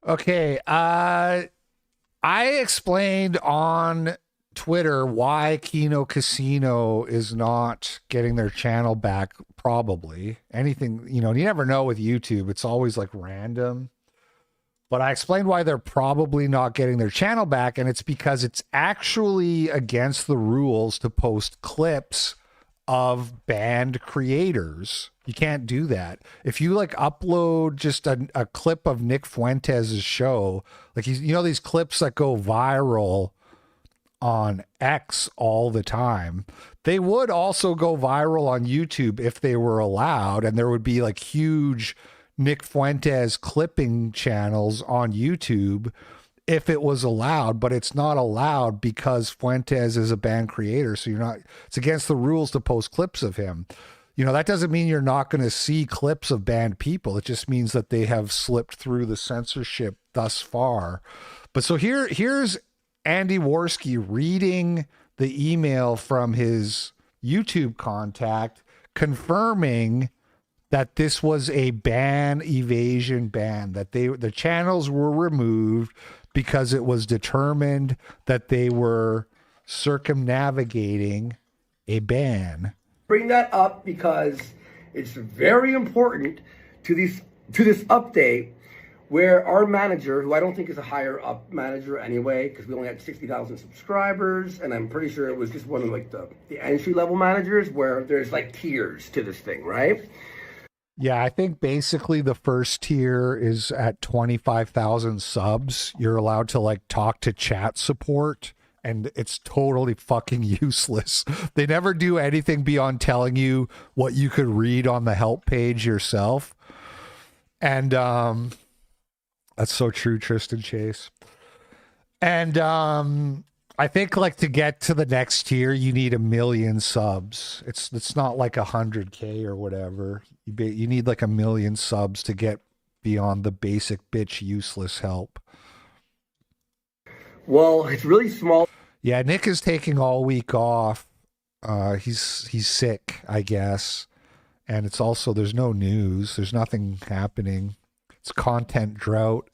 Okay, I explained on Twitter why Kino Casino is not getting their channel back, probably. Anything, you know, you never know with YouTube. It's always like random. But I explained why they're probably not getting their channel back, and it's because it's actually against the rules to post clips of banned creators. You can't do that. If you like upload just a clip of Nick Fuentes' show, like you know these clips that go viral on X all the time, they would also go viral on YouTube if they were allowed, and there would be like huge Nick Fuentes clipping channels on YouTube if it was allowed, but it's not allowed because Fuentes is a banned creator. So it's against the rules to post clips of him. You know, that doesn't mean you're not going to see clips of banned people. It just means that they have slipped through the censorship thus far. But so here's Andy Worski reading the email from his YouTube contact confirming that this was a evasion ban, that the channels were removed because it was determined that they were circumnavigating a ban. Bring that up because it's very important to this update where our manager, who I don't think is a higher up manager anyway, because we only had 60,000 subscribers, and I'm pretty sure it was just one of like the entry level managers where there's like tiers to this thing, right? Yeah, I think basically the first tier is at 25,000 subs. You're allowed to like talk to chat support, and it's totally fucking useless. They never do anything beyond telling you what you could read on the help page yourself. And that's so true, Tristan Chase. And I think like to get to the next tier, you need 1 million subs. It's not like 100K or whatever. You need like 1 million subs to get beyond the basic bitch useless help. Well, it's really small. Yeah, Nick is taking all week off. He's sick, I guess. And it's also, there's no news. There's nothing happening. It's content drought.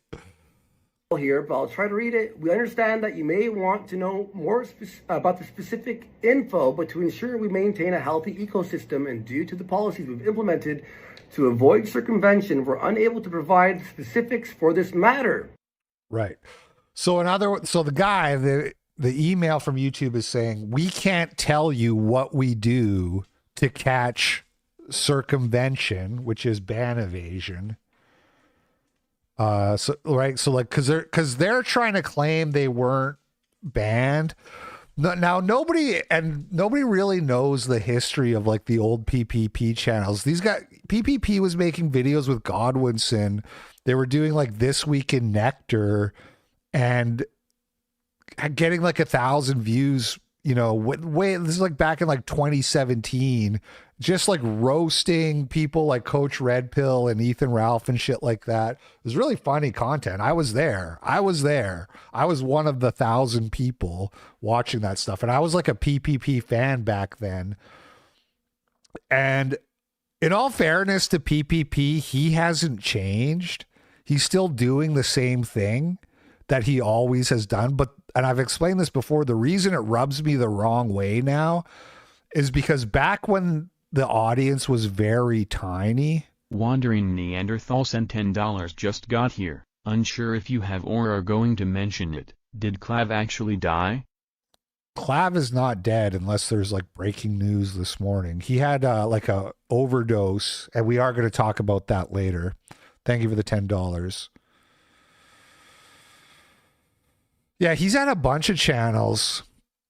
Here, but I'll try to read it. We understand that you may want to know more about the specific info, but to ensure we maintain a healthy ecosystem and due to the policies we've implemented to avoid circumvention, we're unable to provide specifics for this matter. Right. So the guy, the email from YouTube is saying, we can't tell you what we do to catch circumvention, which is ban evasion. So like, cause they're trying to claim they weren't banned. Now nobody really knows the history of like the old PPP channels. These guys, PPP was making videos with Godwinson. They were doing like This Week in Nectar and getting like 1,000 views, you know, this is like back in like 2017, just like roasting people like Coach Red Pill and Ethan Ralph and shit like that. It was really funny content. I was there. I was one of the 1,000 people watching that stuff. And I was like a PPP fan back then. And in all fairness to PPP, he hasn't changed. He's still doing the same thing that he always has done. And I've explained this before, the reason it rubs me the wrong way now is because back when the audience was very tiny. Wandering Neanderthal sent $10 just got here. Unsure if you have or are going to mention it. Did Clav actually die? Clav is not dead unless there's like breaking news this morning. He had like a overdose, and we are going to talk about that later. Thank you for the $10. Yeah, he's at a bunch of channels.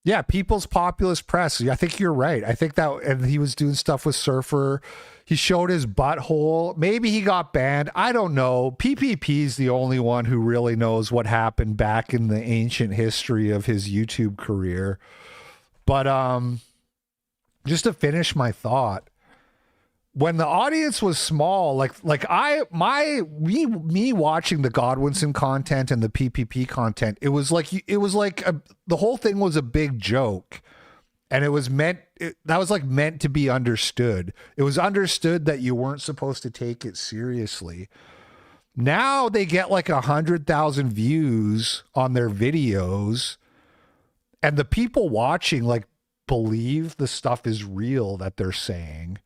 Yeah, People's Populist Press. I think you're right. I think that, and he was doing stuff with Surfer. He showed his butthole. Maybe he got banned. I don't know. PPP's the only one who really knows what happened back in the ancient history of his YouTube career. But just to finish my thought, when the audience was small, me watching the Godwinson content and the PPP content, it was like the whole thing was a big joke, and that was meant to be understood. It was understood that you weren't supposed to take it seriously. Now they get like 100,000 views on their videos, and the people watching like believe the stuff is real that they're saying.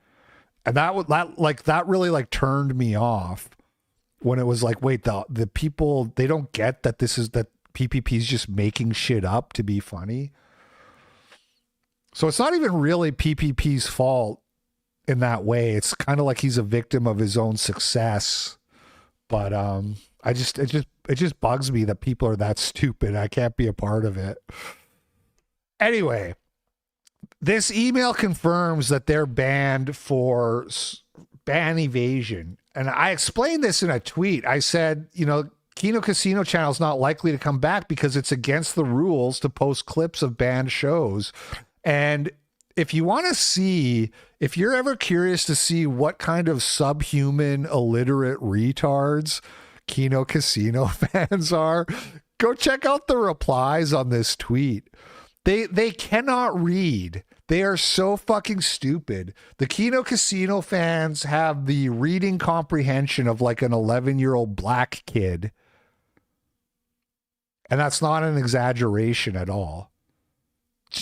And that really like turned me off when it was like, wait, the people, they don't get that that PPP is just making shit up to be funny. So it's not even really PPP's fault in that way. It's kind of like he's a victim of his own success. But it just bugs me that people are that stupid. I can't be a part of it. Anyway. This email confirms that they're banned for ban evasion. And I explained this in a tweet. I said, Kino Casino channel is not likely to come back because it's against the rules to post clips of banned shows. And if you want to see, if you're ever curious to see what kind of subhuman, illiterate retards Kino Casino fans are, go check out the replies on this tweet. They cannot read. They are so fucking stupid. The Kino Casino fans have the reading comprehension of like an 11-year-old black kid. And that's not an exaggeration at all.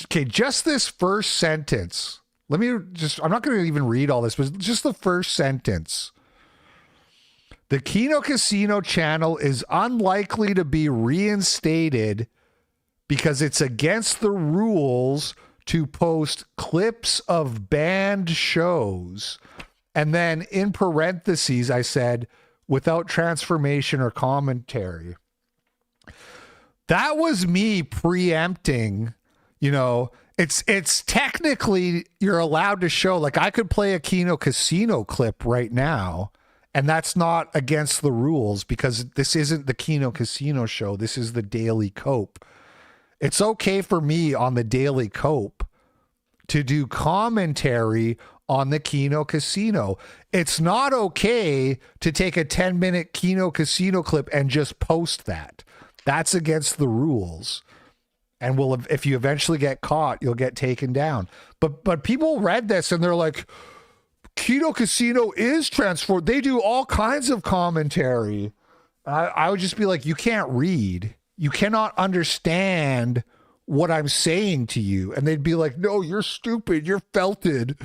Okay, just this first sentence. I'm not going to even read all this, but just the first sentence. The Kino Casino channel is unlikely to be reinstated because it's against the rules to post clips of banned shows. And then in parentheses, I said, without transformation or commentary. That was me preempting, it's technically you're allowed to show, like I could play a Kino Casino clip right now, and that's not against the rules because this isn't the Kino Casino show. This is the Daily Cope. It's okay for me on the Daily Cope to do commentary on the Kino Casino. It's not okay to take a 10-minute Kino Casino clip and just post that. That's against the rules. And if you eventually get caught, you'll get taken down. But people read this and they're like, Kino Casino is transformed. They do all kinds of commentary. I would just be like, you can't read. You cannot understand what I'm saying to you. And they'd be like, no, you're stupid. You're felted.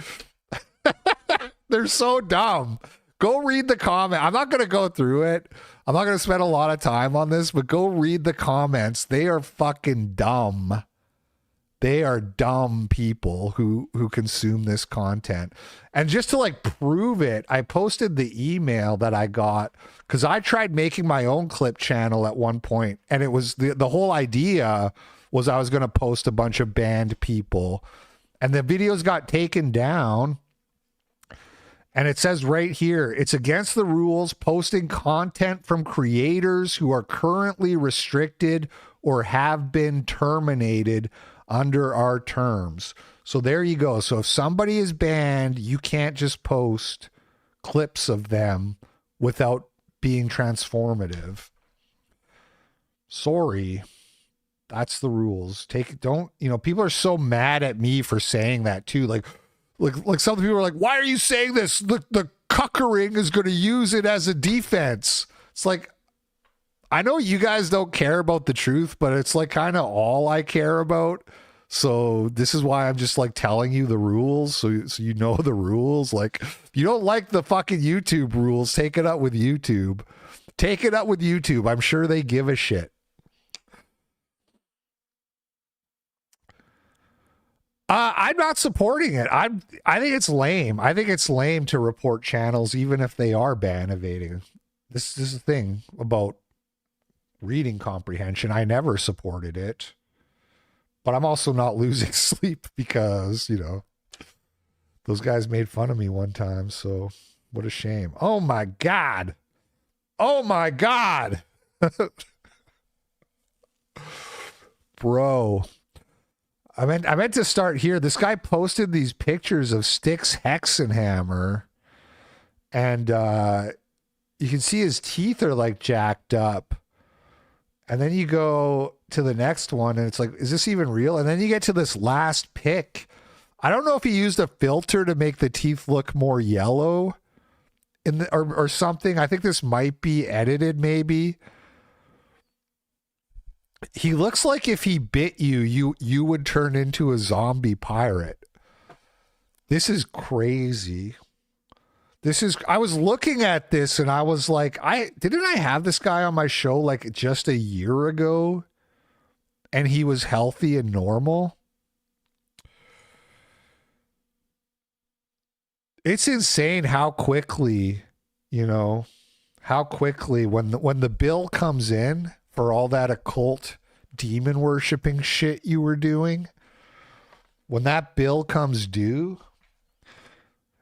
They're so dumb. Go read the comment. I'm not going to go through it. I'm not going to spend a lot of time on this, but go read the comments. They are fucking dumb. They are dumb people who consume this content. And just to like prove it, I posted the email that I got because I tried making my own clip channel at one point, and it was the whole idea was I was going to post a bunch of banned people, and the videos got taken down. And it says right here, it's against the rules posting content from creators who are currently restricted or have been terminated under our terms. So there you go. So if somebody is banned, you can't just post clips of them without being transformative. Sorry. That's the rules. People are so mad at me for saying that too. Like some people are like, why are you saying this? The cuckering is going to use it as a defense. It's like, I know you guys don't care about the truth, but it's like kind of all I care about. So this is why I'm just like telling you the rules. So you know the rules. Like, if you don't like the fucking YouTube rules, take it up with YouTube. Take it up with YouTube. I'm sure they give a shit. I'm not supporting it. I think it's lame. I think it's lame to report channels even if they are ban evading. This is the thing about reading comprehension. I never supported it. But I'm also not losing sleep because, those guys made fun of me one time. So what a shame. Oh my God. Oh my God. Bro. I meant to start here. This guy posted these pictures of Stixs Hexenhammer, and you can see his teeth are like jacked up. And then you go to the next one, and it's like, is this even real? And then you get to this last pic. I don't know if he used a filter to make the teeth look more yellow, or something. I think this might be edited, maybe. He looks like if he bit you would turn into a zombie pirate. This is crazy. I was looking at this and I was like, didn't I have this guy on my show like just a year ago? And he was healthy and normal? It's insane how quickly, when the bill comes in for all that occult demon worshiping shit you were doing, when that bill comes due,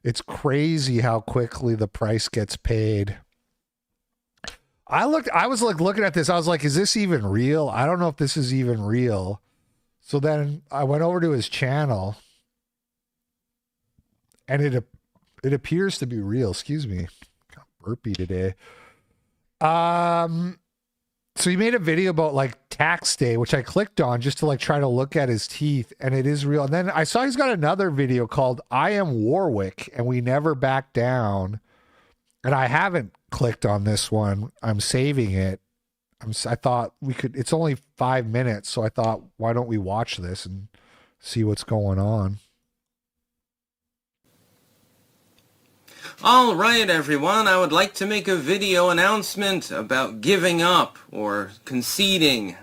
it's crazy how quickly the price gets paid. I was like looking at this. I was like, is this even real? I don't know if this is even real. So then I went over to his channel and it appears to be real. Excuse me. I'm burpy today. So he made a video about like tax day, which I clicked on just to like try to look at his teeth, and it is real. And then I saw he's got another video called I Am Warwick and We Never Back Down. And I haven't clicked on this one. I'm saving it. I thought it's only 5 minutes. So I thought, why don't we watch this and see what's going on. All right, everyone, I would like to make a video announcement about giving up or conceding,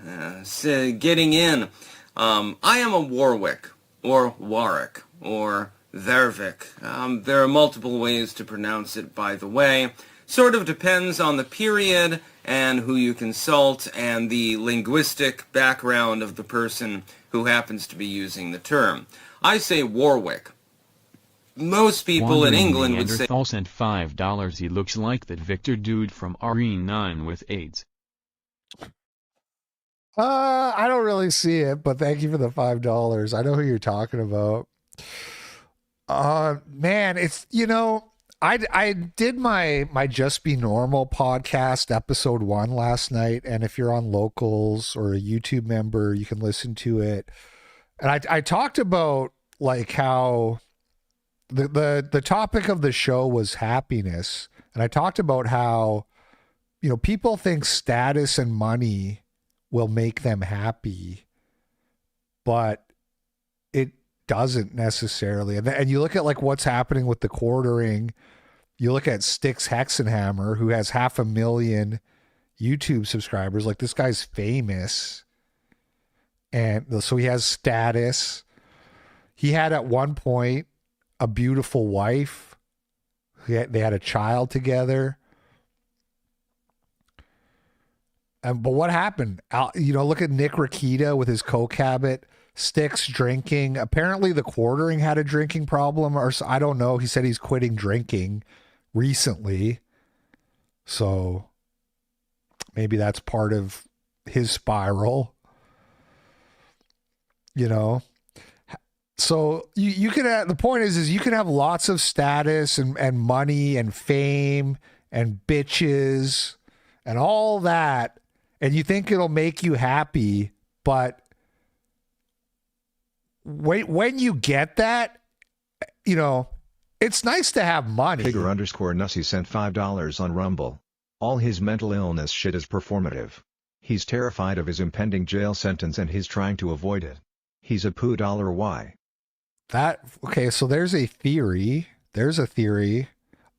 getting in. I am a Warwick, or Warwick, or Vervik. There are multiple ways to pronounce it, by the way. Sort of depends on the period and who you consult and the linguistic background of the person who happens to be using the term. I say Warwick. Most people in England would say... Neanderthal sent $5. He looks like that Victor dude from RE9 with AIDS. I don't really see it, but thank you for the $5. I know who you're talking about. Man, it's, you know, I did my Just Be Normal podcast episode 1 last night, and if you're on Locals or a YouTube member, you can listen to it. And I talked about like how the topic of the show was happiness, and I talked about how, you know, people think status and money will make them happy, but it doesn't necessarily. And you look at like what's happening with the quartering. You look at Stixs Hexenhammer, who has 500,000 YouTube subscribers. Like, this guy's famous, and so he has status. He had at one point a beautiful wife. They had a child together. But what happened? You know, look at Nick Rakita with his coke habit. Stixs drinking. Apparently the quartering had a drinking problem, or I don't know. He said he's quitting drinking recently. So maybe that's part of his spiral. You know? So you could have, the point is you can have lots of status and money and fame and bitches and all that, and you think it'll make you happy, but when you get that, you know, it's nice to have money. Figure_Nussy sent $5 on Rumble. All his mental illness shit is performative. He's terrified of his impending jail sentence and he's trying to avoid it. He's a $2. Why? Okay, so there's a theory.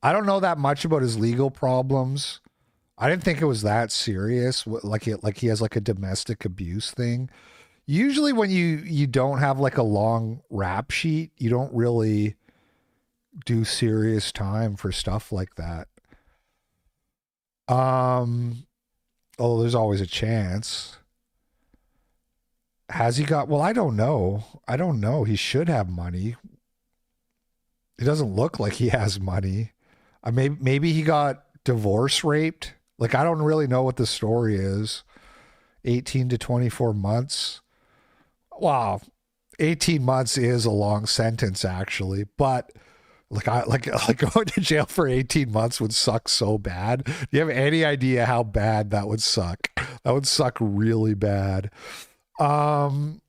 I don't know that much about his legal problems. I didn't think it was that serious. Like he has like a domestic abuse thing. Usually when you don't have like a long rap sheet, you don't really do serious time for stuff like that. Although there's always a chance. Has he got, well, I don't know. He should have money. It doesn't look like he has money. Maybe he got divorce raped. Like, I don't really know what the story is. 18 to 24 months. Wow. 18 months is a long sentence, actually. But like going to jail for 18 months would suck so bad. Do you have any idea how bad that would suck? That would suck really bad. But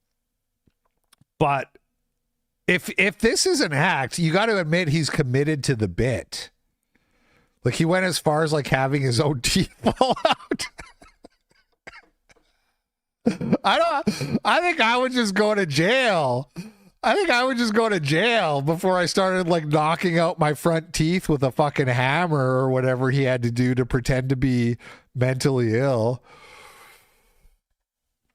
if this is an act, you got to admit he's committed to the bit. Like, he went as far as like having his own teeth fall out. I think I would just go to jail. Before I started like knocking out my front teeth with a fucking hammer or whatever he had to do to pretend to be mentally ill.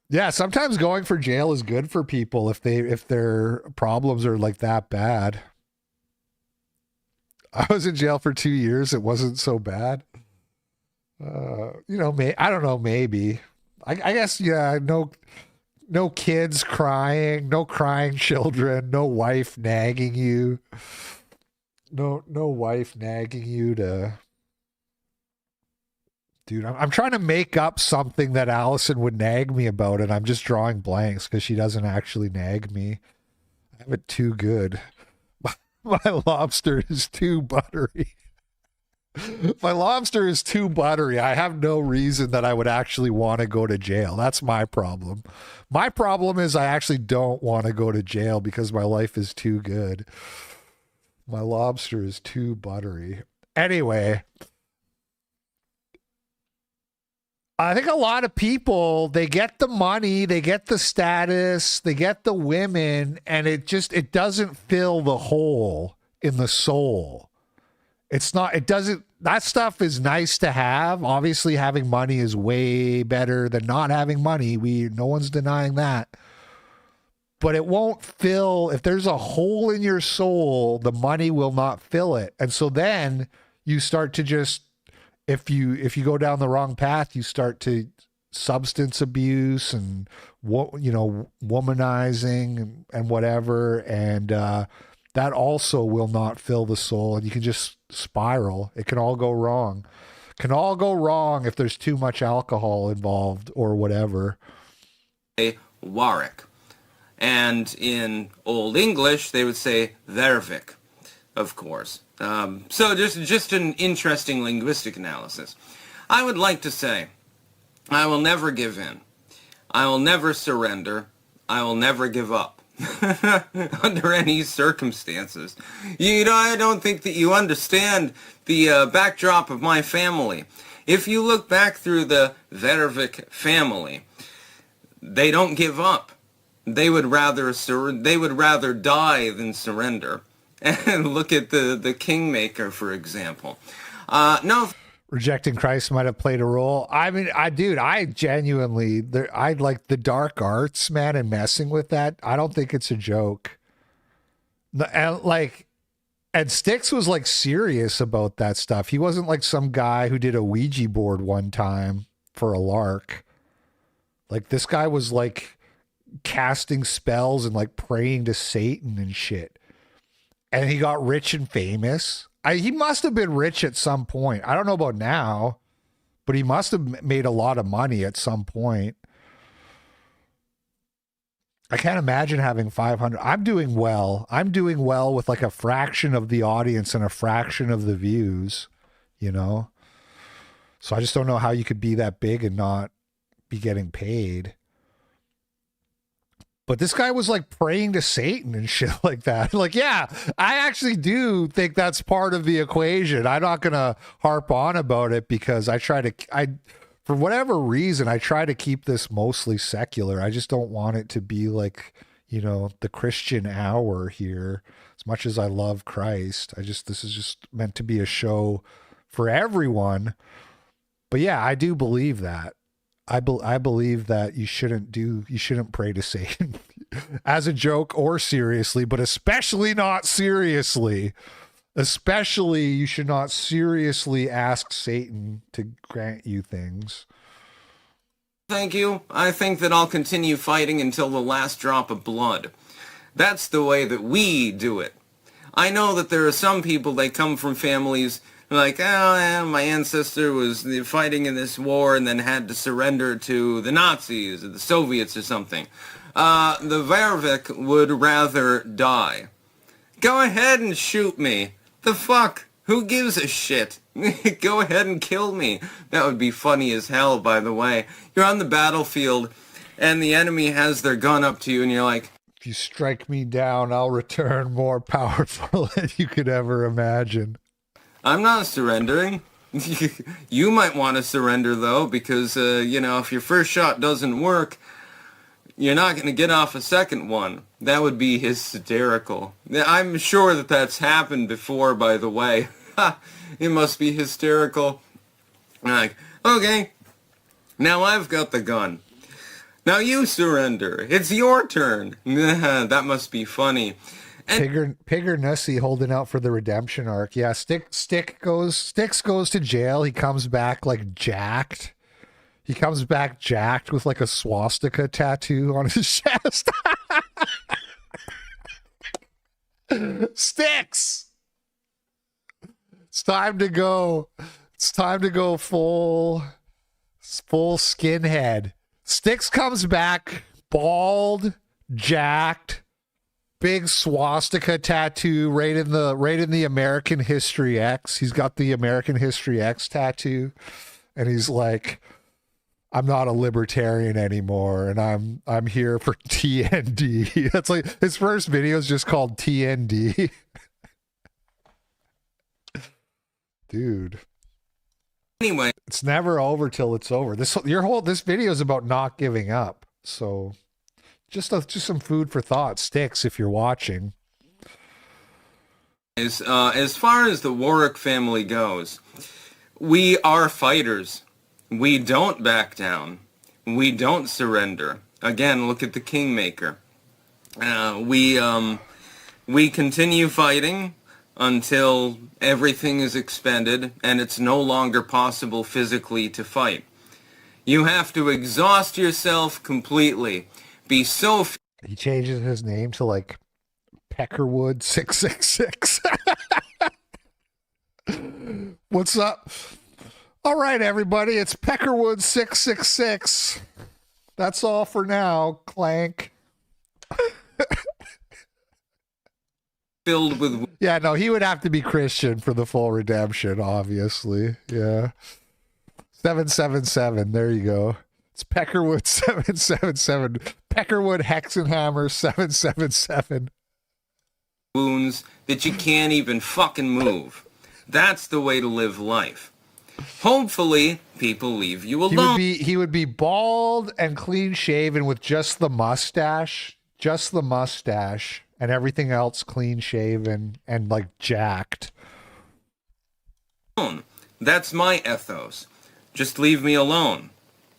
Yeah, sometimes going for jail is good for people if their problems are like that bad. I was in jail for 2 years. It wasn't so bad. You know, I don't know, maybe. I guess, yeah, no kids crying, no crying children, no wife nagging you. No wife nagging you to... Dude, I'm trying to make up something that Allison would nag me about, and I'm just drawing blanks because she doesn't actually nag me. I have it too good. My lobster is too buttery. My lobster is too buttery. I have no reason that I would actually want to go to jail. That's my problem. My problem is I actually don't want to go to jail because my life is too good. My lobster is too buttery. Anyway... I think a lot of people, they get the money, they get the status, they get the women, and it doesn't fill the hole in the soul. That stuff is nice to have. Obviously, having money is way better than not having money. No one's denying that. But it won't fill, if there's a hole in your soul, the money will not fill it. And so then you start to just, if you go down the wrong path, you start to substance abuse and womanizing and whatever, and that also will not fill the soul, and you can just spiral. It can all go wrong. Can all go wrong if there's too much alcohol involved or whatever. Warwick, and in Old English they would say Vervik, of course. So just an interesting linguistic analysis. I would like to say, I will never give in. I will never surrender. I will never give up. Under any circumstances. I don't think that you understand the backdrop of my family. If you look back through the Vervik family, they don't give up. They would rather die than surrender. And look at the Kingmaker, for example. No. Rejecting Christ might have played a role. I mean, I genuinely, I like the dark arts, man, and messing with that. I don't think it's a joke. And Stixs was like serious about that stuff. He wasn't like some guy who did a Ouija board one time for a lark. Like, this guy was like casting spells and like praying to Satan and shit. And he got rich and famous. He must have been rich at some point. I don't know about now, but he must have made a lot of money at some point. I can't imagine having 500. I'm doing well. I'm doing well with like a fraction of the audience and a fraction of the views, So I just don't know how you could be that big and not be getting paid. But this guy was like praying to Satan and shit like that. Like, yeah, I actually do think that's part of the equation. I'm not going to harp on about it because for whatever reason, I try to keep this mostly secular. I just don't want it to be like, the Christian hour here. As much as I love Christ, this is just meant to be a show for everyone. But yeah, I do believe that. I believe that you shouldn't pray to Satan as a joke or seriously, but especially not seriously. Especially, you should not seriously ask Satan to grant you things. Thank you. I think that I'll continue fighting until the last drop of blood. That's the way that we do it. I know that there are some people that come from families like, my ancestor was fighting in this war and then had to surrender to the Nazis or the Soviets or something. The Vervik would rather die. Go ahead and shoot me. The fuck? Who gives a shit? Go ahead and kill me. That would be funny as hell, by the way. You're on the battlefield and the enemy has their gun up to you and you're like, if you strike me down, I'll return more powerful than you could ever imagine. I'm not surrendering. You might want to surrender, though, because, if your first shot doesn't work, you're not going to get off a second one. That would be hysterical. I'm sure that that's happened before, by the way. It must be hysterical. Like, okay, now I've got the gun. Now you surrender. It's your turn. That must be funny. Pigger Nussy holding out for the redemption arc. Yeah, Stixs goes to jail. He comes back like jacked. He comes back jacked with like a swastika tattoo on his chest. Stixs! It's time to go. It's time to go full skinhead. Stixs comes back bald, jacked, big swastika tattoo right in the American History X. He's got the American History X tattoo, and he's like, I'm not a libertarian anymore, and I'm here for TND. That's like his first video is just called TND. Dude. Anyway, it's never over till it's over. This video is about not giving up. So just some food for thought. Stixs, if you're watching. As far as the Warwick family goes, we are fighters. We don't back down. We don't surrender. Again, look at the Kingmaker. We continue fighting until everything is expended and it's no longer possible physically to fight. You have to exhaust yourself completely. Be so... He changes his name to like Peckerwood 666. What's up? All right, everybody, it's Peckerwood 666. That's all for now, Clank. Filled with... Yeah, no, he would have to be Christian for the full redemption, obviously. Yeah. 777, there you go. It's Peckerwood 777. Peckerwood Hexenhammer 777. Wounds that you can't even fucking move. That's the way to live life. Hopefully, people leave you alone. He would be bald and clean shaven with just the mustache, and everything else clean shaven and like jacked. That's my ethos. Just leave me alone.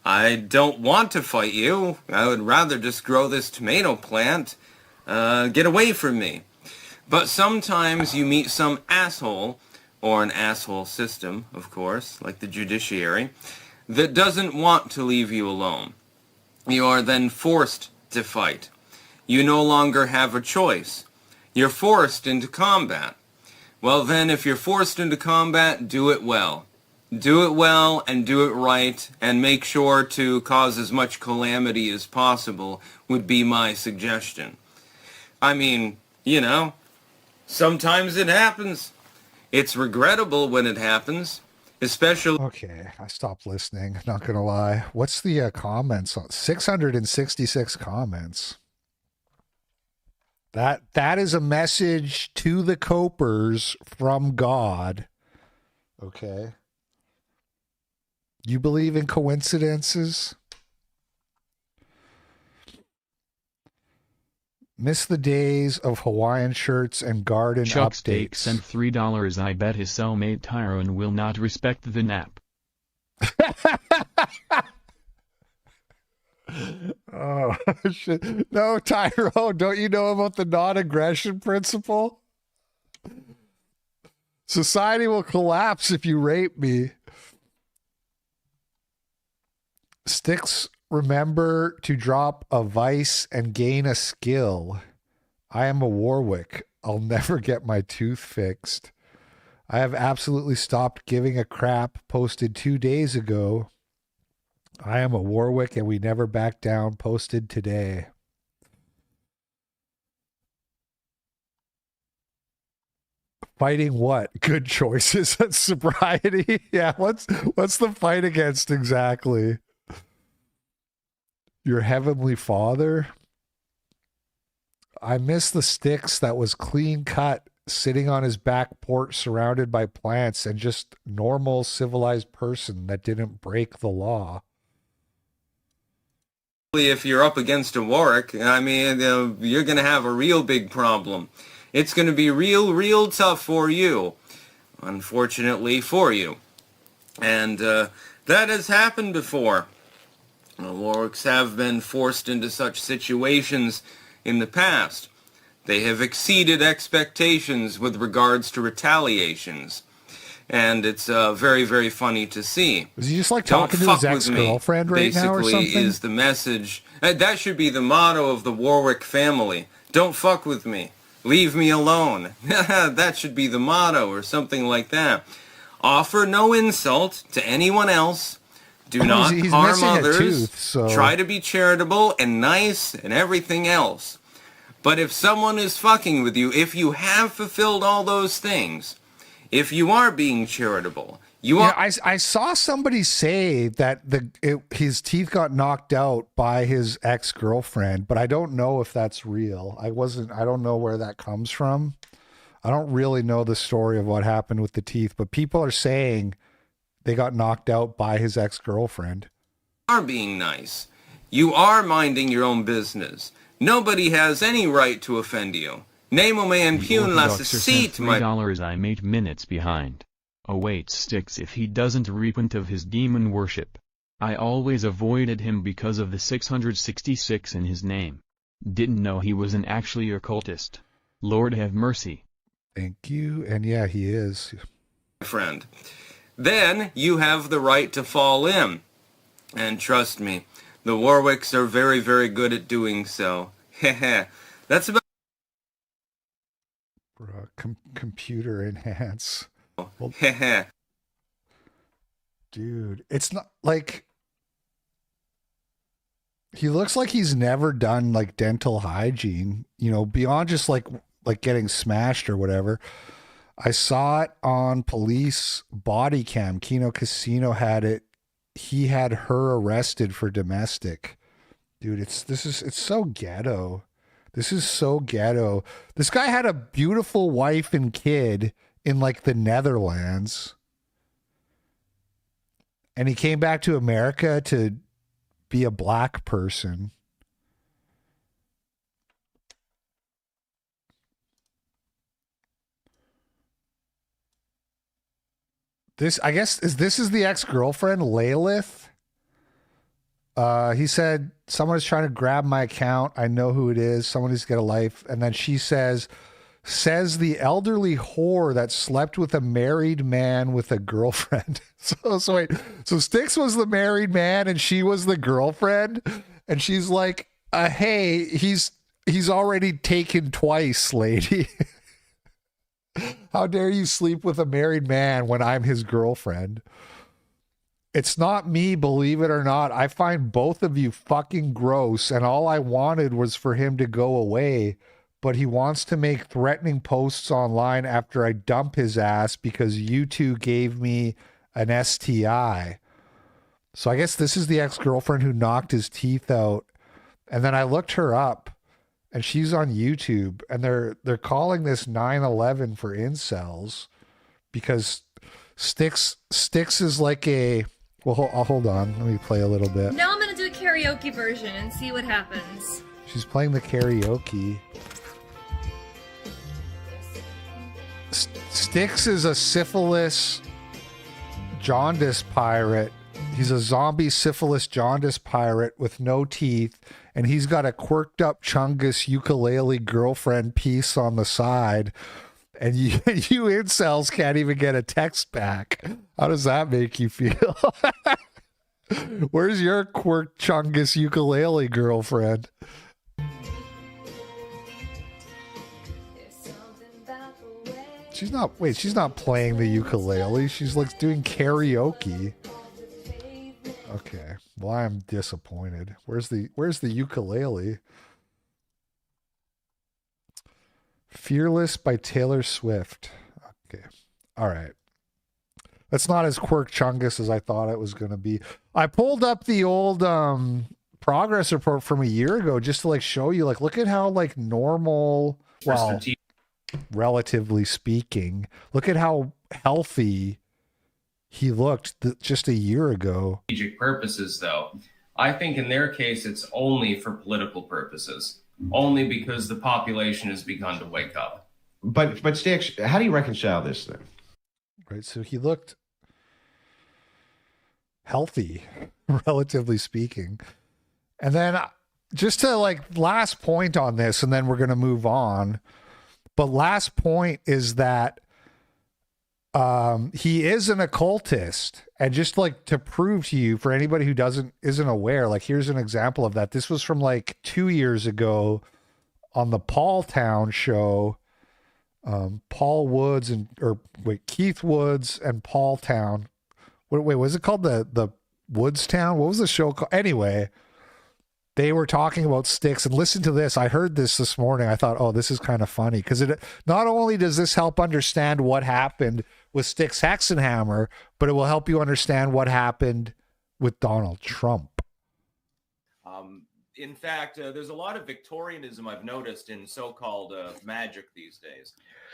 I don't want to fight you. I would rather just grow this tomato plant. Get away from me. But sometimes you meet some asshole, or an asshole system, of course, like the judiciary, that doesn't want to leave you alone. You are then forced to fight. You no longer have a choice. You're forced into combat. Well then, if you're forced into combat, do it well. Do it well and do it right, and make sure to cause as much calamity as possible would be my suggestion. I mean, you know, sometimes it happens. It's regrettable when it happens, especially... Okay, I stopped listening, not gonna lie. What's the comments on 666 comments? That is a message to the copers from God. Okay. You believe in coincidences? Miss the days of Hawaiian shirts and garden Chuck updates. Stixs sent $3. I bet his cellmate Tyrone will not respect the nap. Oh, shit. No, Tyrone, don't you know about the non-aggression principle? Society will collapse if you rape me. Stixs, remember to drop a vice and gain a skill. I am a Warwick. I'll never get my tooth fixed. I have absolutely stopped giving a crap. Posted 2 days ago. I am a Warwick and we never back down. Posted today. Fighting what? Good choices and sobriety. Yeah, what's the fight against exactly? Your heavenly father? I miss the Stixs that was clean cut, sitting on his back porch surrounded by plants, and just normal civilized person that didn't break the law. If you're up against a Warwick, I mean, you're going to have a real big problem. It's going to be real tough for you, unfortunately for you. And that has happened before. Warwicks have been forced into such situations in the past. They have exceeded expectations with regards to retaliations. And it's very funny to see. Is he just like talking to his ex-girlfriend right now or something? Basically is the message. That should be the motto of the Warwick family. Don't fuck with me. Leave me alone. That should be the motto or something like that. Offer no insult to anyone else. Do not harm others. Tooth, so. Try to be charitable and nice and everything else. But if someone is fucking with you, if you have fulfilled all those things, if you are being charitable, you are... I saw somebody say that his teeth got knocked out by his ex-girlfriend, but I don't know if that's real. I don't know where that comes from. I don't really know the story of what happened with the teeth, but people are saying they got knocked out by his ex-girlfriend. Are being nice. You are minding your own business. Nobody has any right to offend you. Nemo me impugn la seat, my... $3 I'm 8 minutes behind. Awaits Stixs if he doesn't repent of his demon worship. I always avoided him because of the 666 in his name. Didn't know he was an actually occultist. Lord have mercy. Thank you. And yeah, he is. Friend. Then you have the right to fall in. And trust me, the Warwicks are very, very good at doing so. Heh. That's about... Computer enhance. Well, dude, it's not like... He looks like he's never done like dental hygiene, you know, beyond just like getting smashed or whatever. I saw it on police body cam. Kino Casino had it. He had her arrested for domestic. Dude, it's so ghetto. This is so ghetto. This guy had a beautiful wife and kid in like the Netherlands. And he came back to America to be a black person. This, I guess, this is the ex-girlfriend, Laylith. He said, someone is trying to grab my account. I know who it is. Someone needs to get a life. And then she says the elderly whore that slept with a married man with a girlfriend. So wait, so Stixs was the married man and she was the girlfriend. And she's like, hey, he's already taken twice, lady. How dare you sleep with a married man when I'm his girlfriend? It's not me, believe it or not. I find both of you fucking gross, and all I wanted was for him to go away, but he wants to make threatening posts online after I dump his ass because you two gave me an STI. So I guess this is the ex-girlfriend who knocked his teeth out. And then I looked her up, and she's on YouTube, and they're calling this 9/11 for incels because Stixs is like a... Well, hold on. Let me play a little bit. Now I'm going to do a karaoke version and see what happens. She's playing the karaoke. Stixs is a syphilis jaundice pirate. He's a zombie syphilis jaundice pirate with no teeth, and he's got a quirked up Chungus ukulele girlfriend piece on the side. And you incels can't even get a text back. How does that make you feel? Where's your quirk Chungus ukulele girlfriend? She's not playing the ukulele. She's like doing karaoke. Okay. Well, I'm disappointed. Where's the ukulele? Fearless by Taylor Swift. Okay. All right. That's not as quirk chungus as I thought it was going to be. I pulled up the old progress report from a year ago just to like show you, like, look at how like normal, well, relatively speaking, look at how healthy he looked just a year ago. Strategic purposes, though. I think in their case, it's only for political purposes. Only because the population has begun to wake up. But Stixs, how do you reconcile this then? Right, so he looked healthy, relatively speaking. And then just to like last point on this, and then we're going to move on. But last point is that he is an occultist. And just like to prove to you, for anybody who isn't aware, like here's an example of that. This was from like 2 years ago on the Paul Town show. Keith Woods and Paul Town. Wait, was it called the Woods Town? What was the show called? Anyway, they were talking about Stixs, and listen to this. I heard this morning. I thought, oh, this is kind of funny because it not only does this help understand what happened with Stixs Hexenhammer, but it will help you understand what happened with Donald Trump. In fact, there's a lot of Victorianism I've noticed in so-called magic these days,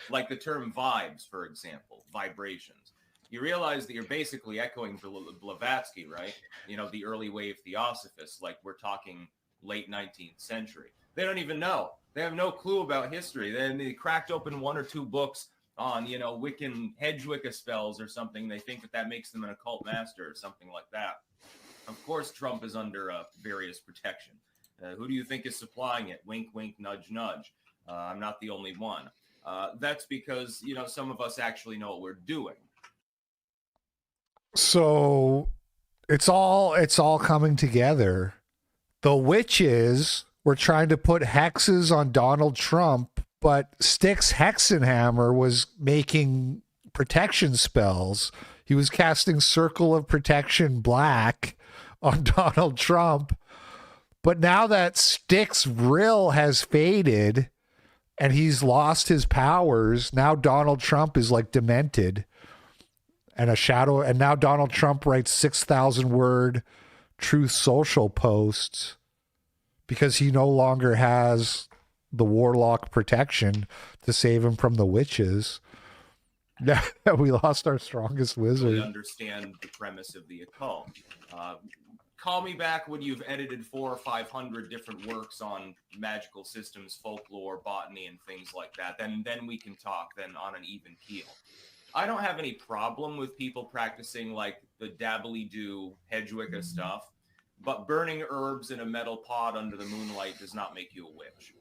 like the term vibes, for example, vibrations. you realize that you're basically echoing Blavatsky, right? You know, the early wave theosophists, like we're talking late 19th century. They don't even know. They have no clue about history. They cracked open one or two books on, you know, Wiccan hedge Wicca spells or something. They think that makes them an occult master or something like that. Of course, Trump is under various protection. Who do you think is supplying it? Wink, wink, nudge, nudge. I'm not the only one. That's because, you know, some of us actually know what we're doing. So it's all coming together. The witches were trying to put hexes on Donald Trump, but Stixs Hexenhammer was making protection spells. He was casting Circle of Protection Black on Donald Trump. But now that Stixs' Rill has faded and he's lost his powers, now Donald Trump is like demented and a shadow. And now Donald Trump writes 6,000 word Truth Social posts because he no longer has the warlock protection to save him from the witches. Yeah, we lost our strongest wizard. Really understand the premise of the occult. Call me back when you've edited 400 or 500 different works on magical systems, folklore, botany, and things like that. Then we can talk then on an even keel. I don't have any problem with people practicing like the dabbly-do hedge Wicca stuff, but burning herbs in a metal pot under the moonlight does not make you a witch.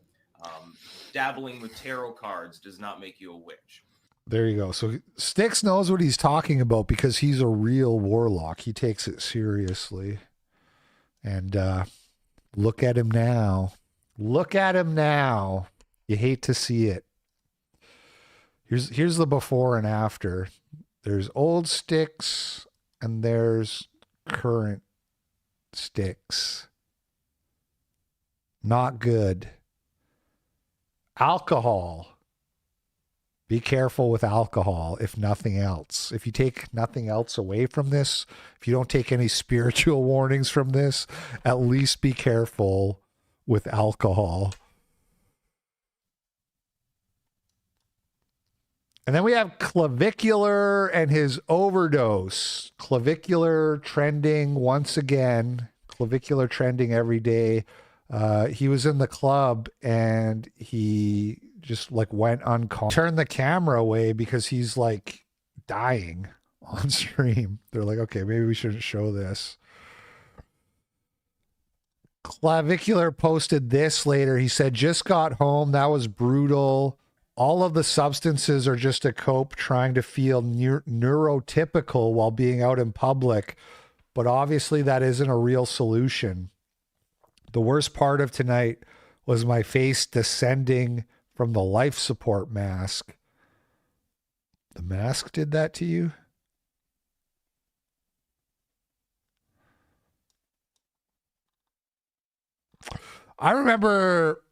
Dabbling with tarot cards does not make you a witch. There you go. So Stixs knows what he's talking about because he's a real warlock. He takes it seriously. And look at him now. Look at him now. You hate to see it. Here's the before and after. There's old Stixs and there's current Stixs. Not good. Alcohol. Be careful with alcohol, if nothing else. If you take nothing else away from this, if you don't take any spiritual warnings from this, at least be careful with alcohol. And then we have Clavicular and his overdose. Clavicular trending once again. Clavicular trending every day. He was in the club and he just like went unconscious. Turned the camera away because he's like dying on stream. They're like, okay, maybe we shouldn't show this. Clavicular posted this later. He said, just got home. That was brutal. All of the substances are just a cope trying to feel neurotypical while being out in public. But obviously that isn't a real solution. The worst part of tonight was my face descending from the life support mask. The mask did that to you? I remember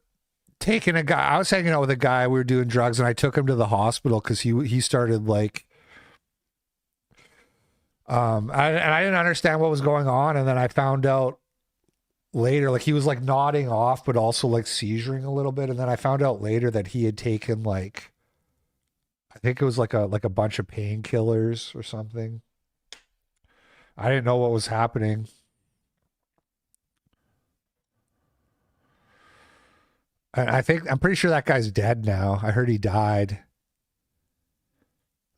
taking a guy. I was hanging out with a guy. We were doing drugs, and I took him to the hospital because he started like. I didn't understand what was going on, and then I found out later, like he was like nodding off, but also like seizuring a little bit, and then I found out later that he had taken like, I think it was like a bunch of painkillers or something. I didn't know what was happening. And I'm pretty sure that guy's dead now. I heard he died.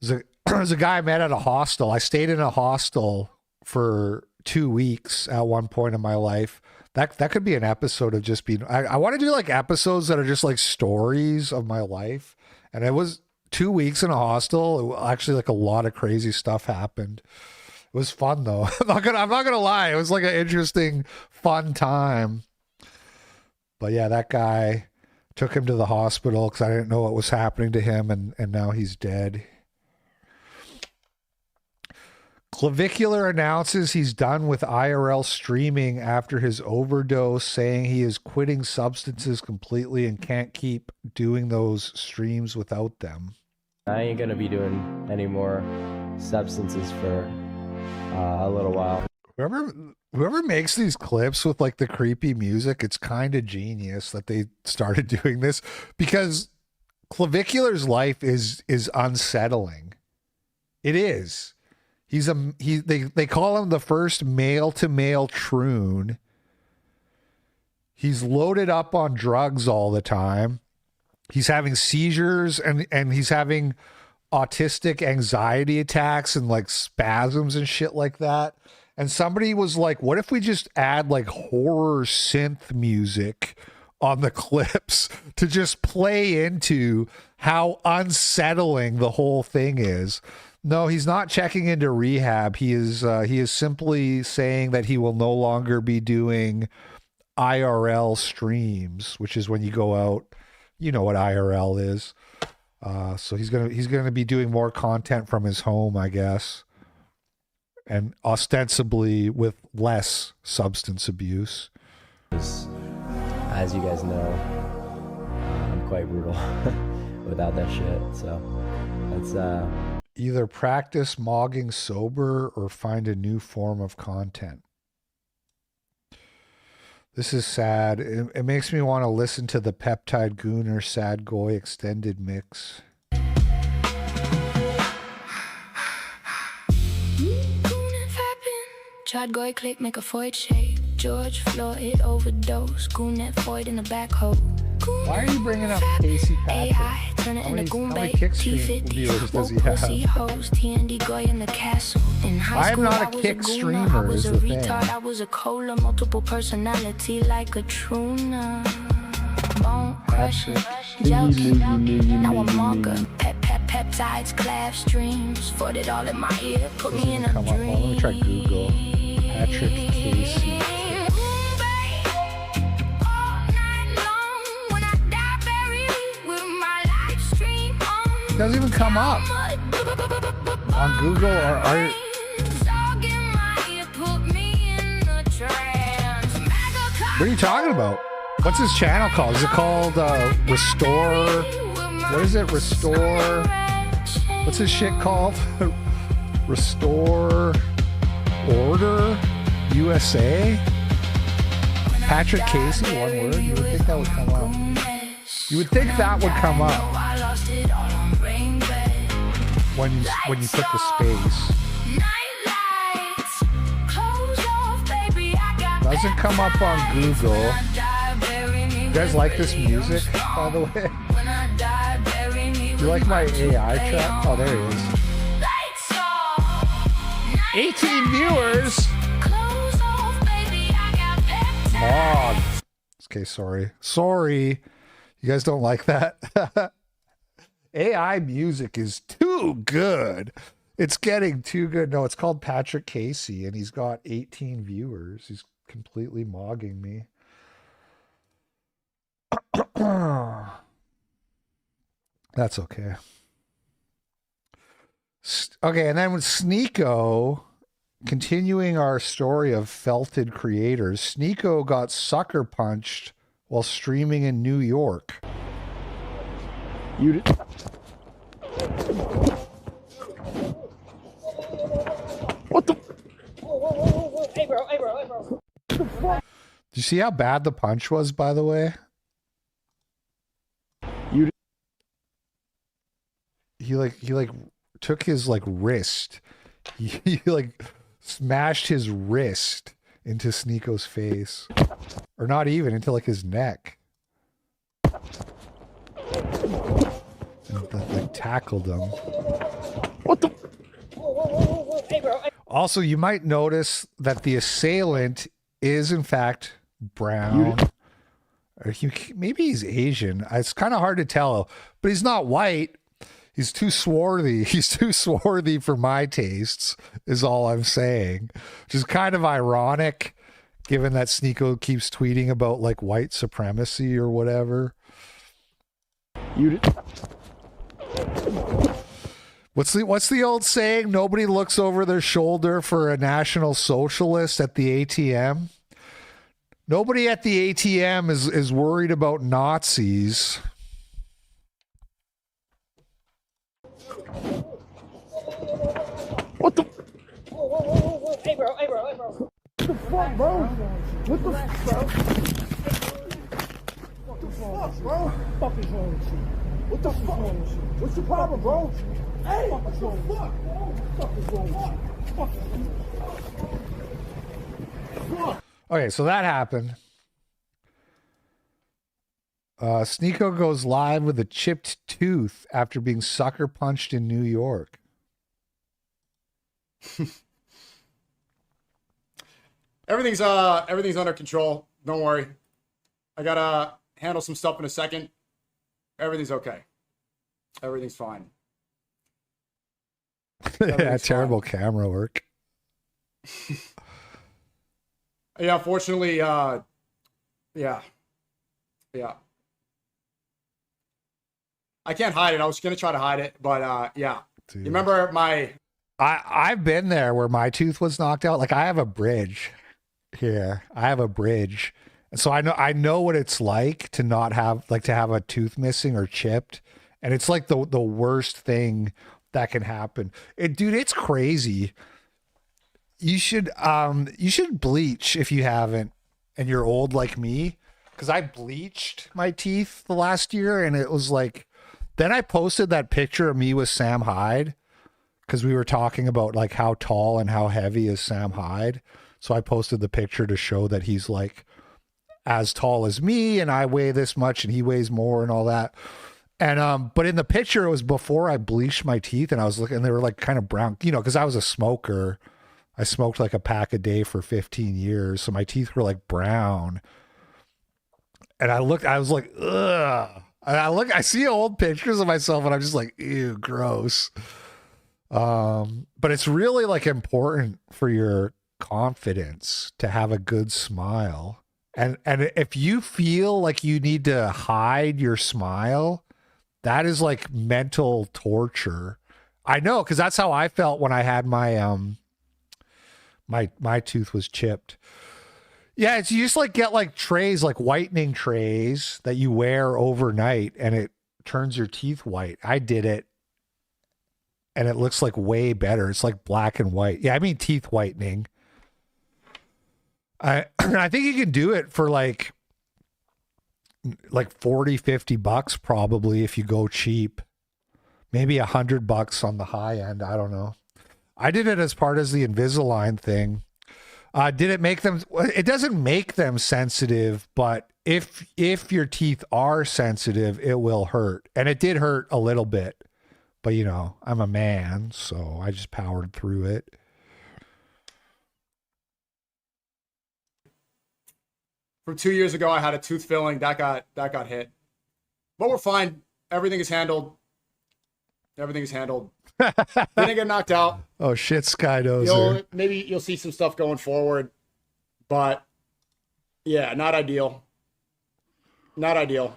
There was a guy I met at a hostel. I stayed in a hostel for 2 weeks at one point in my life. That could be an episode of just being. I want to do like episodes that are just like stories of my life. And it was 2 weeks in a hostel. Actually, like a lot of crazy stuff happened. It was fun though. I'm not gonna lie. It was like an interesting, fun time. But yeah, that guy, took him to the hospital because I didn't know what was happening to him, and now he's dead. Clavicular announces he's done with IRL streaming after his overdose, saying he is quitting substances completely and can't keep doing those streams without them. I ain't gonna be doing any more substances for a little while. Whoever makes these clips with like the creepy music, it's kind of genius that they started doing this, because Clavicular's life is unsettling. It is. They call him the first male-to-male troon. He's loaded up on drugs all the time. He's having seizures and he's having autistic anxiety attacks and like spasms and shit like that. And somebody was like, what if we just add like horror synth music on the clips to just play into how unsettling the whole thing is? No, he's not checking into rehab. He is simply saying that he will no longer be doing IRL streams, which is when you go out. You know what IRL is. So he's gonna be doing more content from his home, I guess, and ostensibly with less substance abuse. As you guys know, I'm quite brutal without that shit. So that's either practice mogging sober or find a new form of content. This is sad. It makes me want to listen to the Peptide Gooner Sad Goy extended mix. Chad Goy click, make a Floyd shape. George Floyd overdose. Goonet Floyd in the back hole. Why are you bringing up Casey Patrick? AI, turn it into Goon Bait. Kickstream viewers does he have? TND Goy in the castle. In high school, I am not a kick streamer. I was a retard. I was a cola, multiple personality like a truna. Bone crushing, joking. Now I'm Monka. Peptides, clav streams. Fought it all in my ear. Put me in a dream. Let me try Google. Patrick Casey. It doesn't even come up on Google or art. What are you talking about? What's his channel called? Is it called Restore? What is it? Restore? What's his shit called? Restore Order USA? Patrick Casey, one word. You would think that would come up. You would think that would come up when you put the space. Doesn't come up on Google. You guys like this music, by the way? Do you like my AI track? Oh, there he is. 18 viewers. Mog. Okay, sorry. You guys don't like that? AI music is too good. It's getting too good. No, it's called Patrick Casey, and he's got 18 viewers. He's completely mogging me. That's okay. Okay, and then with Sneeko, continuing our story of felted creators, Sneeko got sucker punched while streaming in New York. You did. What the? Hey bro. Did you see how bad the punch was, by the way? You did. He took his like wrist. He like smashed his wrist into Sneeko's face. Or not even, into like his neck. And like tackled him. What the? Hey bro. Also, you might notice that the assailant is in fact brown. Or maybe he's Asian. It's kind of hard to tell, but he's not white. He's too swarthy. He's too swarthy for my tastes, is all I'm saying. Which is kind of ironic, given that Sneeko keeps tweeting about like white supremacy or whatever. You did. What's the old saying? Nobody looks over their shoulder for a National Socialist at the ATM. Nobody at the ATM is worried about Nazis. What the? Hey bro. What the fuck, bro? What the fuck, bro? What the fuck, bro? Fuck is wrong with you? What the fuck? What's your problem, bro? Hey, what the fuck? What the fuck is wrong? Okay, so that happened. Sneeko goes live with a chipped tooth after being sucker punched in New York. Everything's under control. Don't worry. I gotta handle some stuff in a second. Everything's okay. Everything's fine. Yeah, terrible camera work. Yeah, unfortunately, yeah. I can't hide it. I was gonna try to hide it, but yeah. Dude. You remember my? I've been there where my tooth was knocked out. Like I have a bridge here. I have a bridge, and so I know what it's like to not have to have a tooth missing or chipped, and it's like the worst thing that can happen. Dude, it's crazy. You should bleach if you haven't, and you're old like me, because I bleached my teeth the last year, and it was like. Then I posted that picture of me with Sam Hyde because we were talking about like how tall and how heavy is Sam Hyde. So I posted the picture to show that he's like as tall as me and I weigh this much and he weighs more and all that. And but in the picture it was before I bleached my teeth and I was looking and they were like kind of brown, you know, because I was a smoker. I smoked like a pack a day for 15 years. So my teeth were like brown. And I was like, ugh. I see old pictures of myself and I'm just like, ew, gross. But it's really like important for your confidence to have a good smile. And if you feel like you need to hide your smile, that is like mental torture. I know, because that's how I felt when I had my my tooth was chipped. Yeah, it's you just like get like trays, like whitening trays that you wear overnight and it turns your teeth white. I did it and it looks like way better. It's like black and white. Yeah, I mean teeth whitening. I think you can do it for like $40-50 probably if you go cheap. Maybe $100 on the high end. I don't know. I did it as part of the Invisalign thing. Did it make them? It doesn't make them sensitive, but if your teeth are sensitive, it will hurt, and it did hurt a little bit. But you know, I'm a man, so I just powered through it. From 2 years ago, I had a tooth filling that got hit, but we're fine. Everything is handled. Everything is handled. Didn't get knocked out. Oh shit, Skydozer. Maybe you'll see some stuff going forward, but yeah, not ideal. Not ideal.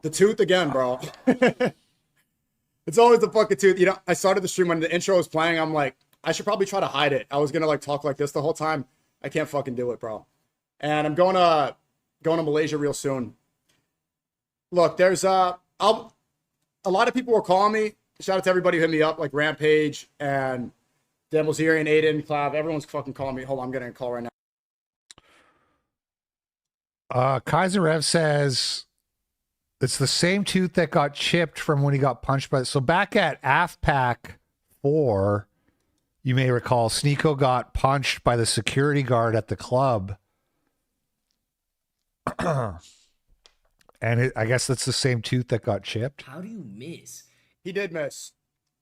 The tooth again, bro. It's always the fucking tooth. You know, I started the stream when the intro was playing. I'm like, I should probably try to hide it. I was gonna like talk like this the whole time. I can't fucking do it, bro. And I'm going to Malaysia real soon. Look, there's a lot of people were calling me. Shout out to everybody who hit me up, like Rampage and Dan Mozirian, Aiden, Clav. Everyone's fucking calling me. Hold on, I'm getting a call right now. Kaiser Rev says it's the same tooth that got chipped from when he got punched by. So back at AFPAC 4, you may recall, Sneeko got punched by the security guard at the club. And I guess that's the same tooth that got chipped. How do you miss? He did miss.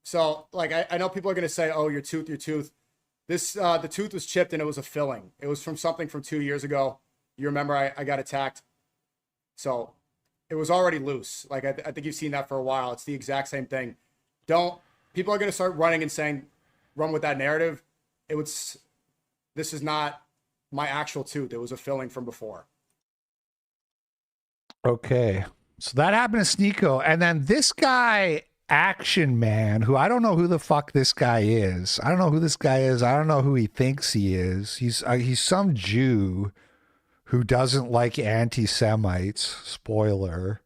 So, like, I know people are going to say, oh, your tooth. This, the tooth was chipped and it was a filling. It was from something from 2 years ago. You remember I got attacked. So, it was already loose. Like, I think you've seen that for a while. It's the exact same thing. People are going to start running and saying, run with that narrative. This is not my actual tooth. It was a filling from before. Okay. So that happened to Sneeko. And then this guy, Action Man, who I don't know who the fuck this guy is. I don't know who this guy is. I don't know who he thinks he is. He's some Jew who doesn't like anti-Semites. Spoiler.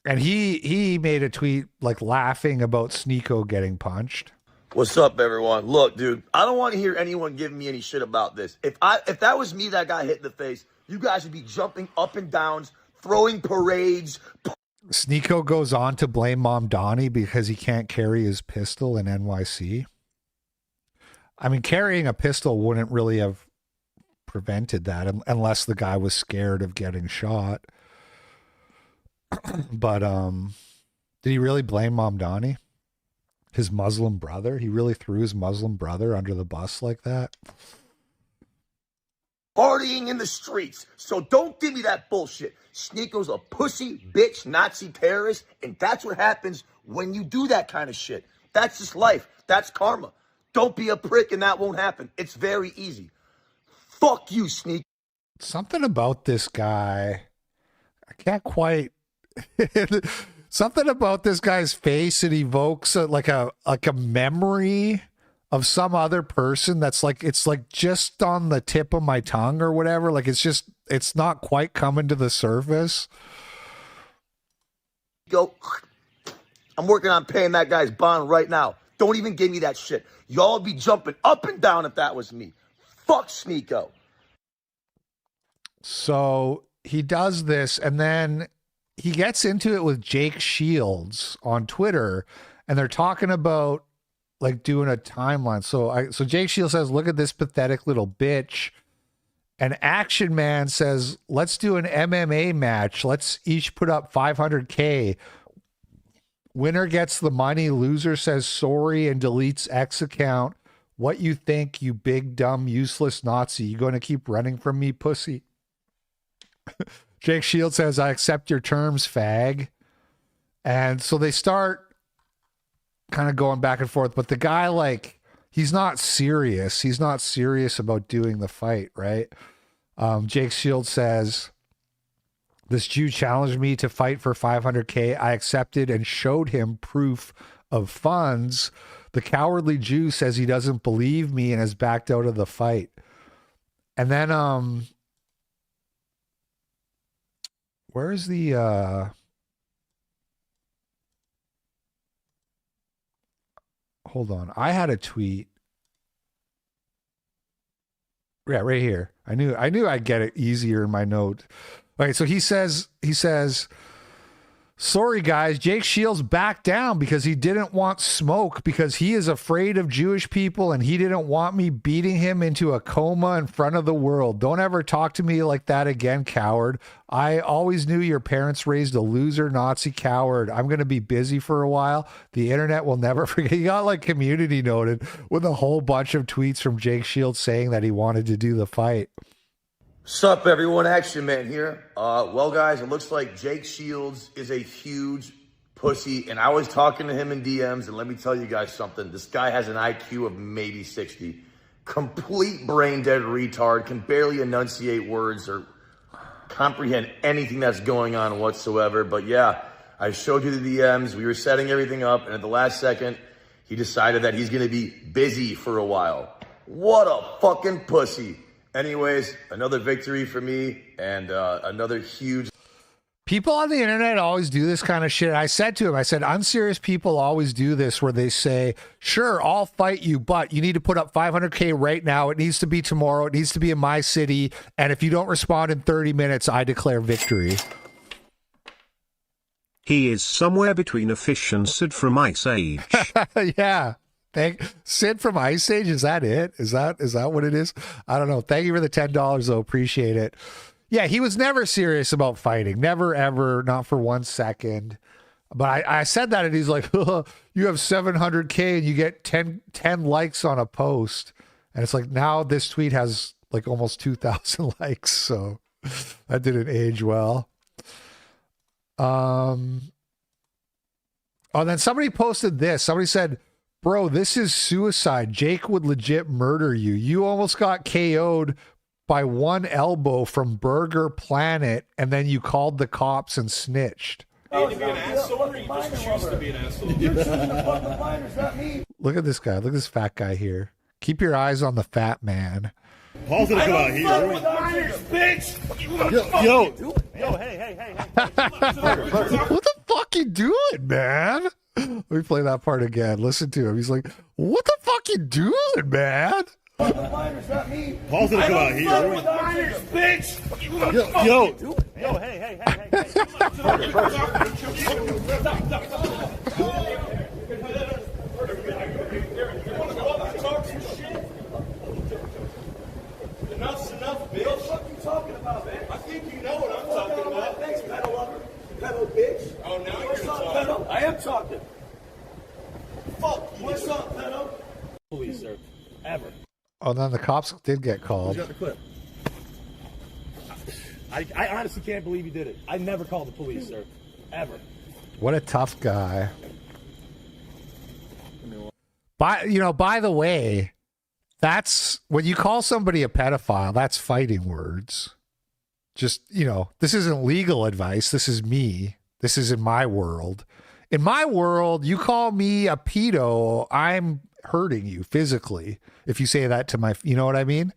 And he made a tweet like laughing about Sneeko getting punched. What's up, everyone? Look, dude, I don't want to hear anyone giving me any shit about this. If that was me that got hit in the face, you guys would be jumping up and down, throwing parades. Sneeko goes on to blame Mom Donnie because he can't carry his pistol in NYC. I mean, carrying a pistol wouldn't really have prevented that unless the guy was scared of getting shot. But did he really blame Mom Donnie? His Muslim brother? He really threw his Muslim brother under the bus like that? Partying in the streets. So don't give me that bullshit. Sneeko's a pussy, bitch, Nazi terrorist, and that's what happens when you do that kind of shit. That's just life. That's karma. Don't be a prick and that won't happen. It's very easy. Fuck you, Sneak. Something about this guy. I can't quite... Something about this guy's face, it evokes like a memory of some other person that's like, it's like just on the tip of my tongue or whatever. Like it's not quite coming to the surface. Go. I'm working on paying that guy's bond right now. Don't even give me that shit. Y'all be jumping up and down if that was me. Fuck Sneeko. So he does this, and then he gets into it with Jake Shields on Twitter, and they're talking about like doing a timeline. So Jake Shields says, look at this pathetic little bitch. And Action Man says, let's do an MMA match. Let's each put up 500K. Winner gets the money. Loser says sorry and deletes X account. What you think, you big, dumb, useless Nazi? You going to keep running from me, pussy? Jake Shields says, I accept your terms, fag. And so they start kind of going back and forth. But the guy, like, he's not serious. He's not serious about doing the fight, right? Jake Shields says, this Jew challenged me to fight for 500K. I accepted and showed him proof of funds. The cowardly Jew says he doesn't believe me and has backed out of the fight. And then, where's the, hold on. I had a tweet. Yeah, right here. I knew I'd get it easier in my note. Okay, so he says, sorry guys, Jake Shields backed down because he didn't want smoke because he is afraid of Jewish people and he didn't want me beating him into a coma in front of the world. Don't ever talk to me like that again, coward. I always knew your parents raised a loser Nazi coward. I'm going to be busy for a while. The internet will never forget. He got like community noted with a whole bunch of tweets from Jake Shields saying that he wanted to do the fight. Sup, everyone? Action Man here. Well, guys, it looks like Jake Shields is a huge pussy, and I was talking to him in DMs, and let me tell you guys something. This guy has an IQ of maybe 60. Complete brain-dead retard, can barely enunciate words or comprehend anything that's going on whatsoever. But yeah, I showed you the DMs. We were setting everything up, and at the last second, he decided that he's going to be busy for a while. What a fucking pussy. Anyways, another victory for me and another huge... People on the internet always do this kind of shit. I said to him, I said, unserious people always do this where they say, sure, I'll fight you, but you need to put up 500K right now. It needs to be tomorrow. It needs to be in my city. And if you don't respond in 30 minutes, I declare victory. He is somewhere between a fish and Sid from Ice Age. Yeah. Sid from Ice Age, is that it? Is that what it is? I don't know. Thank you for the $10 though. Appreciate it. Yeah, he was never serious about fighting. Never, ever, not for 1 second. But I said that and he's like, oh, you have 700K and you get 10 likes on a post. And it's like, now this tweet has like almost 2,000 likes. So that didn't age well. Oh, and then somebody posted this. Somebody said, bro, this is suicide. Jake would legit murder you. You almost got KO'd by one elbow from Burger Planet, and then you called the cops and snitched. To be an asshole, or you just choose to be an asshole? You're choosing the fucking minors, not me. Look at this guy. Look at this fat guy here. Keep your eyes on the fat man. Paul's gonna come out here. I don't fuck with minors, bitch. Yo, hey. What the fuck you doing, man? Let me play that part again. Listen to him. He's like, what the fuck you doing, man? Minors, not me. Paul's gonna come out here. I don't fuck with minors, bitch. Yo, hey. Enough's enough, bitch. What the fuck you talking about, man? I think you know what I'm talking about. Thanks, pedal lover. Pedal bitch. Oh, now you're talking. Pedal? I am talking. Fuck. What's up, pedal? Police, sir. Ever. Oh, then the cops did get called. Who's got the clip? I honestly can't believe you did it. I never called the police, sir. Ever. What a tough guy. By the way, that's when you call somebody a pedophile, that's fighting words. Just, this isn't legal advice. This is me. This is in my world. In my world, you call me a pedo, I'm hurting you physically if you say that to my, you know what I mean?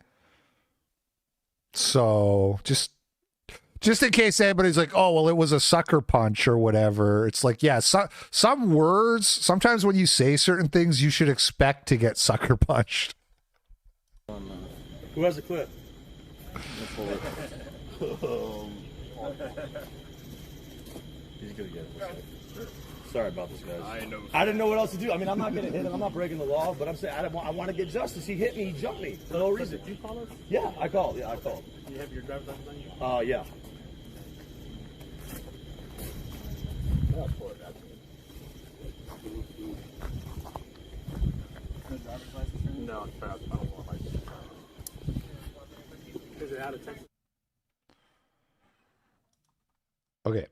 So just in case anybody's like, oh, well, it was a sucker punch or whatever. It's like, yeah, some words, sometimes when you say certain things, you should expect to get sucker punched. Who has the clip? He's gonna get it. Sorry about this, guys. I didn't know what else to do. I mean, I'm not gonna hit him. I'm not breaking the law, but I'm saying I want to get justice. He hit me. He jumped me for no reason. Did you call us? Yeah, I called. Yeah, I called. Do you have your driver's license? Yeah. No, I don't want my license. Is it out of Texas? Okay.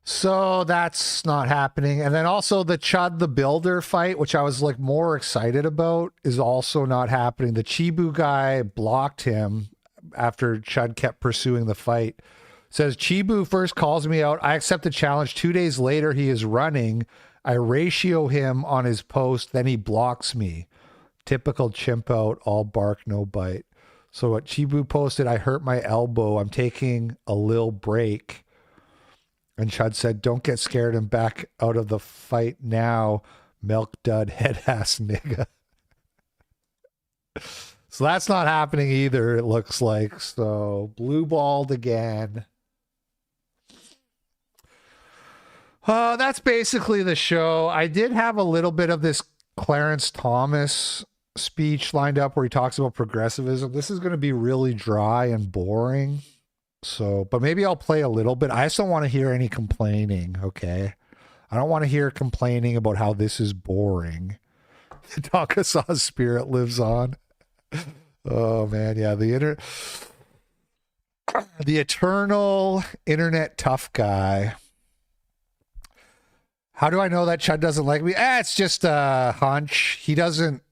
So that's not happening. And then also the Chud the Builder fight, which I was like more excited about, is also not happening. The Chibu guy blocked him after Chud kept pursuing the fight. Says Chibu first calls me out. I accept the challenge. 2 days later, he is running. I ratio him on his post. Then he blocks me. Typical chimp out, all bark, no bite. So what Chibu posted, I hurt my elbow. I'm taking a little break. And Chud said, don't get scared and back out of the fight now, milk dud head ass nigga. So that's not happening either, it looks like. So blue balled again. That's basically the show. I did have a little bit of this Clarence Thomas speech lined up where he talks about progressivism. This is going to be really dry and boring. So, but maybe I'll play a little bit. I just don't want to hear any complaining, okay? I don't want to hear complaining about how this is boring. Takasaw's spirit lives on. Oh, man, yeah, the eternal internet tough guy. How do I know that Chud doesn't like me? It's just a hunch. He doesn't.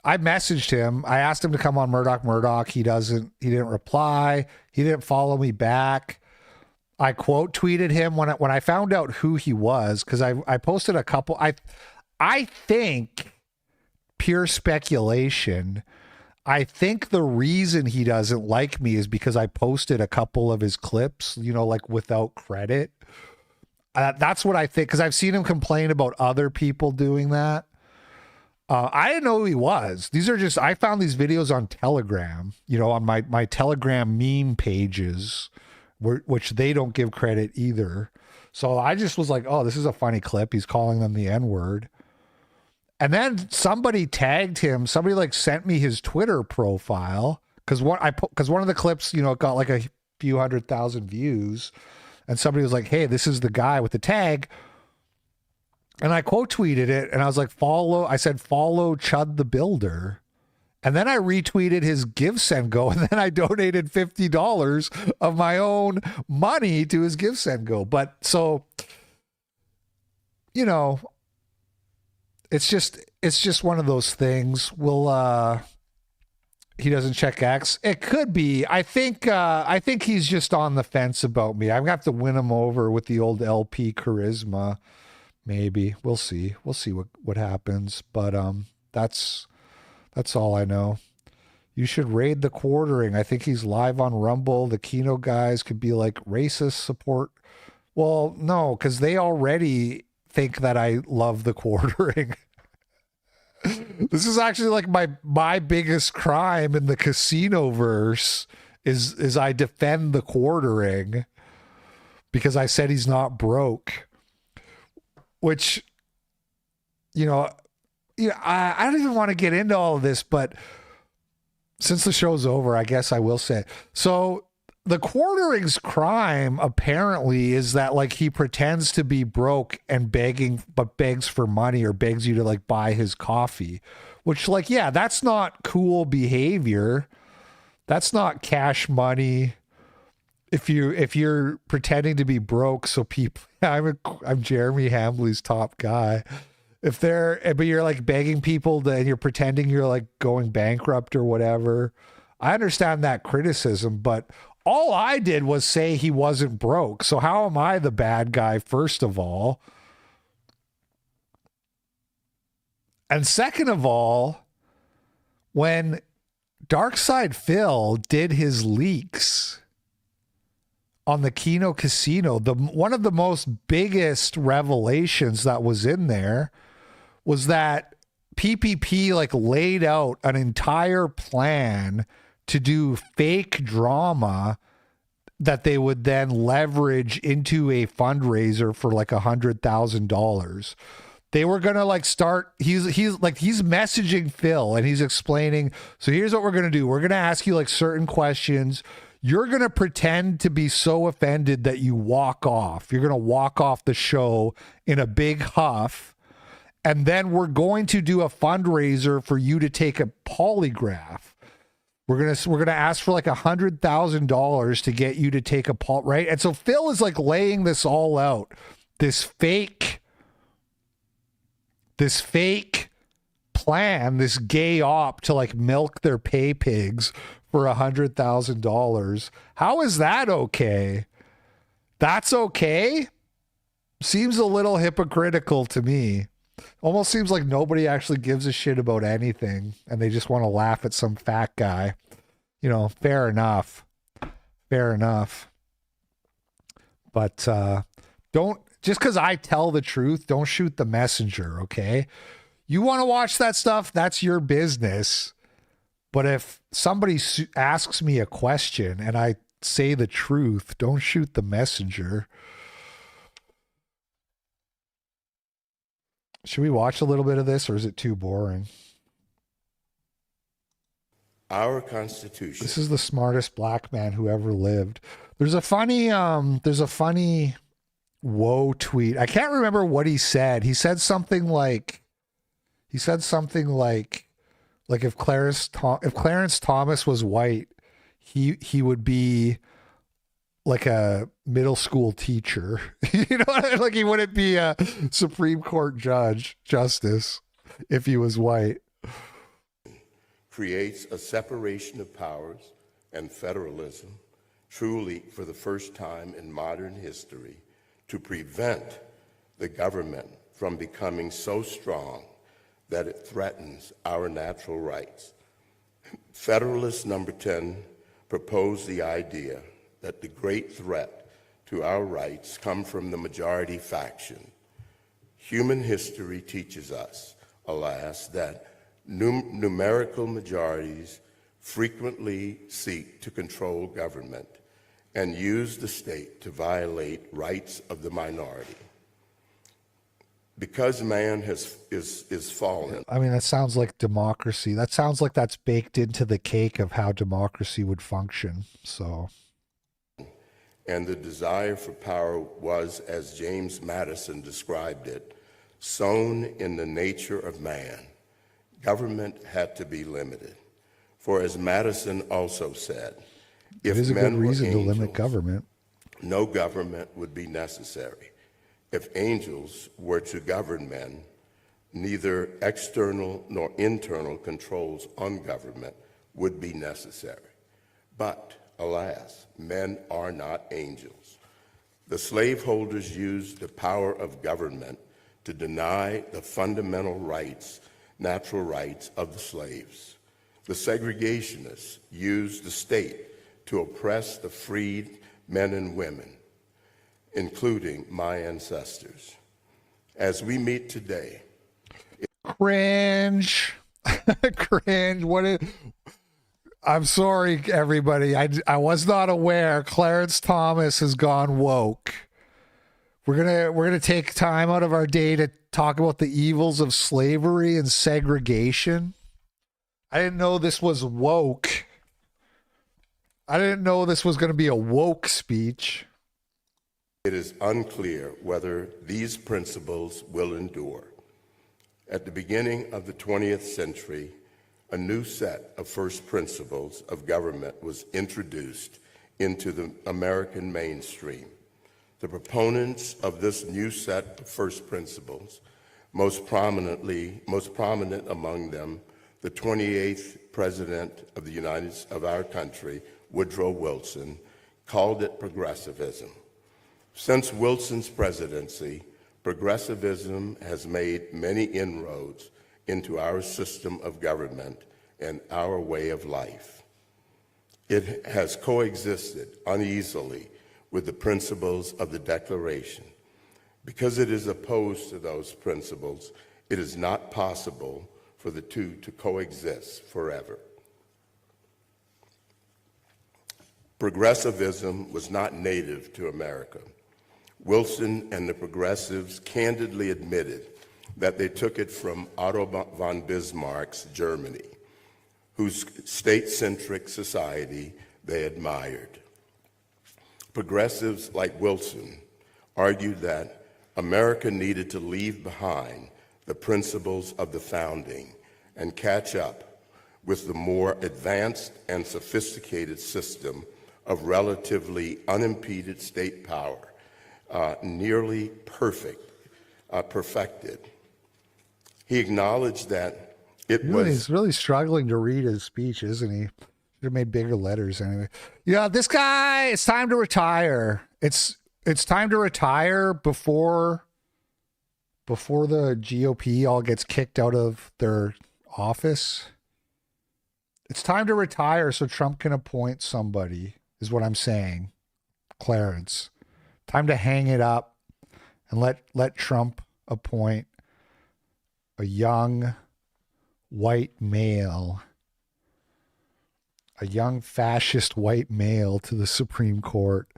I messaged him. I asked him to come on Murdoch. He didn't reply. He didn't follow me back. I quote tweeted him when I found out who he was, because I posted a couple. I think, pure speculation, I think the reason he doesn't like me is because I posted a couple of his clips, like without credit. That's what I think, because I've seen him complain about other people doing that. I didn't know who he was. I found these videos on Telegram, on my Telegram meme pages, which they don't give credit either. So I just was like, oh, this is a funny clip. He's calling them the N-word. And then somebody tagged him. Somebody sent me his Twitter profile because one of the clips, got like a few 100,000 views. And somebody was like, hey, this is the guy with the tag. And I quote tweeted it and I was like, follow Chud the Builder. And then I retweeted his GiveSendGo and then I donated $50 of my own money to his GiveSendGo. But so, it's just one of those things. He doesn't check X. It could be. I think he's just on the fence about me. I'm gonna have to win him over with the old LP charisma. Maybe. We'll see. We'll see what happens. But that's all I know. You should raid the Quartering. I think he's live on Rumble. The Kino guys could be like racist support. Well, no, because they already think that I love the Quartering. This is actually like my biggest crime in the casino verse is I defend the quartering because I said he's not broke. Which, I don't even want to get into all of this, but since the show's over, I guess I will say. So the quartering's crime apparently is that like he pretends to be broke and begs for money or begs you to like buy his coffee, which like, yeah, that's not cool behavior. That's not cash money. If you're pretending to be broke, so people, I'm Jeremy Hambley's top guy. But you're like begging people and you're pretending you're like going bankrupt or whatever. I understand that criticism, but all I did was say he wasn't broke. So how am I the bad guy, first of all? And second of all, when Darkside Phil did his leaks on the Keno Casino, one of the most biggest revelations that was in there was that PPP like laid out an entire plan to do fake drama that they would then leverage into a fundraiser for like $100,000. They were going to like start, he's messaging Phil and he's explaining, so here's what we're going to do. We're going to ask you like certain questions. You're going to pretend to be so offended that you walk off. You're going to walk off the show in a big huff. And then we're going to do a fundraiser for you to take a polygraph. We're going to ask for like $100,000 to get you to take a right? And so Phil is like laying this all out. This fake plan, this gay op to like milk their pay pigs for $100,000. How is that okay? That's okay? Seems a little hypocritical to me. Almost seems like nobody actually gives a shit about anything and they just want to laugh at some fat guy. Fair enough. Fair enough. But don't, just because I tell the truth, don't shoot the messenger, okay? You want to watch that stuff, that's your business. But if somebody asks me a question and I say the truth, don't shoot the messenger. Should we watch a little bit of this or is it too boring? Our Constitution. This is the smartest black man who ever lived. There's a funny woe tweet. I can't remember what he said. He said something like if Clarence Thomas was white, he would be like a middle school teacher. Like he wouldn't be a Supreme Court justice if he was white. Creates a separation of powers and federalism, truly for the first time in modern history, to prevent the government from becoming so strong that it threatens our natural rights. Federalist number 10 proposed the idea that the great threat to our rights come from the majority faction. Human history teaches us, alas, that numerical majorities frequently seek to control government and use the state to violate rights of the minority. Because man is fallen. I mean, that sounds like democracy. That sounds like that's baked into the cake of how democracy would function. So, and the desire for power was, as James Madison described it, sown in the nature of man. Government had to be limited. For as Madison also said, if it is a men good reason were angels, to limit government. No government would be necessary. If angels were to govern men, neither external nor internal controls on government would be necessary. But, alas, men are not angels. The slaveholders used the power of government to deny the fundamental rights, natural rights of the slaves. The segregationists used the state to oppress the freed men and women, including my ancestors. As we meet today, cringe. Cringe. I'm sorry, everybody. I was not aware. Clarence Thomas has gone woke. We're gonna take time out of our day to talk about the evils of slavery and segregation. I didn't know this was woke. I didn't know this was going to be a woke speech. It is unclear whether these principles will endure. At the beginning of the 20th century, a new set of first principles of government was introduced into the American mainstream. The proponents of this new set of first principles, most prominent among them, the 28th President of our country, Woodrow Wilson, called it progressivism. Since Wilson's presidency, progressivism has made many inroads into our system of government and our way of life. It has coexisted uneasily with the principles of the Declaration. Because it is opposed to those principles, it is not possible for the two to coexist forever. Progressivism was not native to America. Wilson and the progressives candidly admitted that they took it from Otto von Bismarck's Germany, whose state-centric society they admired. Progressives like Wilson argued that America needed to leave behind the principles of the founding and catch up with the more advanced and sophisticated system of relatively unimpeded state power, nearly perfected. He acknowledged that He's really struggling to read his speech, isn't he? Should have made bigger letters anyway. Yeah, this guy, it's time to retire. It's time to retire before the GOP all gets kicked out of their office. It's time to retire so Trump can appoint somebody, is what I'm saying, Clarence. Time to hang it up and let Trump appoint a young white male, a young fascist white male to the Supreme Court.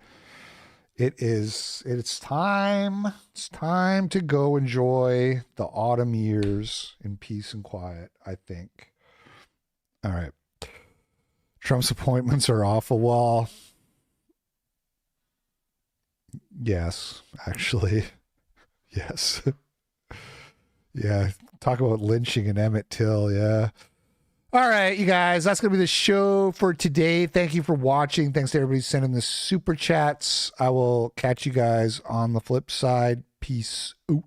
It's time to go enjoy the autumn years in peace and quiet, I think. All right. Trump's appointments are off a wall. Yes, actually. Yes. Yeah. Talk about lynching and Emmett Till. Yeah. All right, you guys, that's going to be the show for today. Thank you for watching. Thanks to everybody sending the super chats. I will catch you guys on the flip side. Peace out.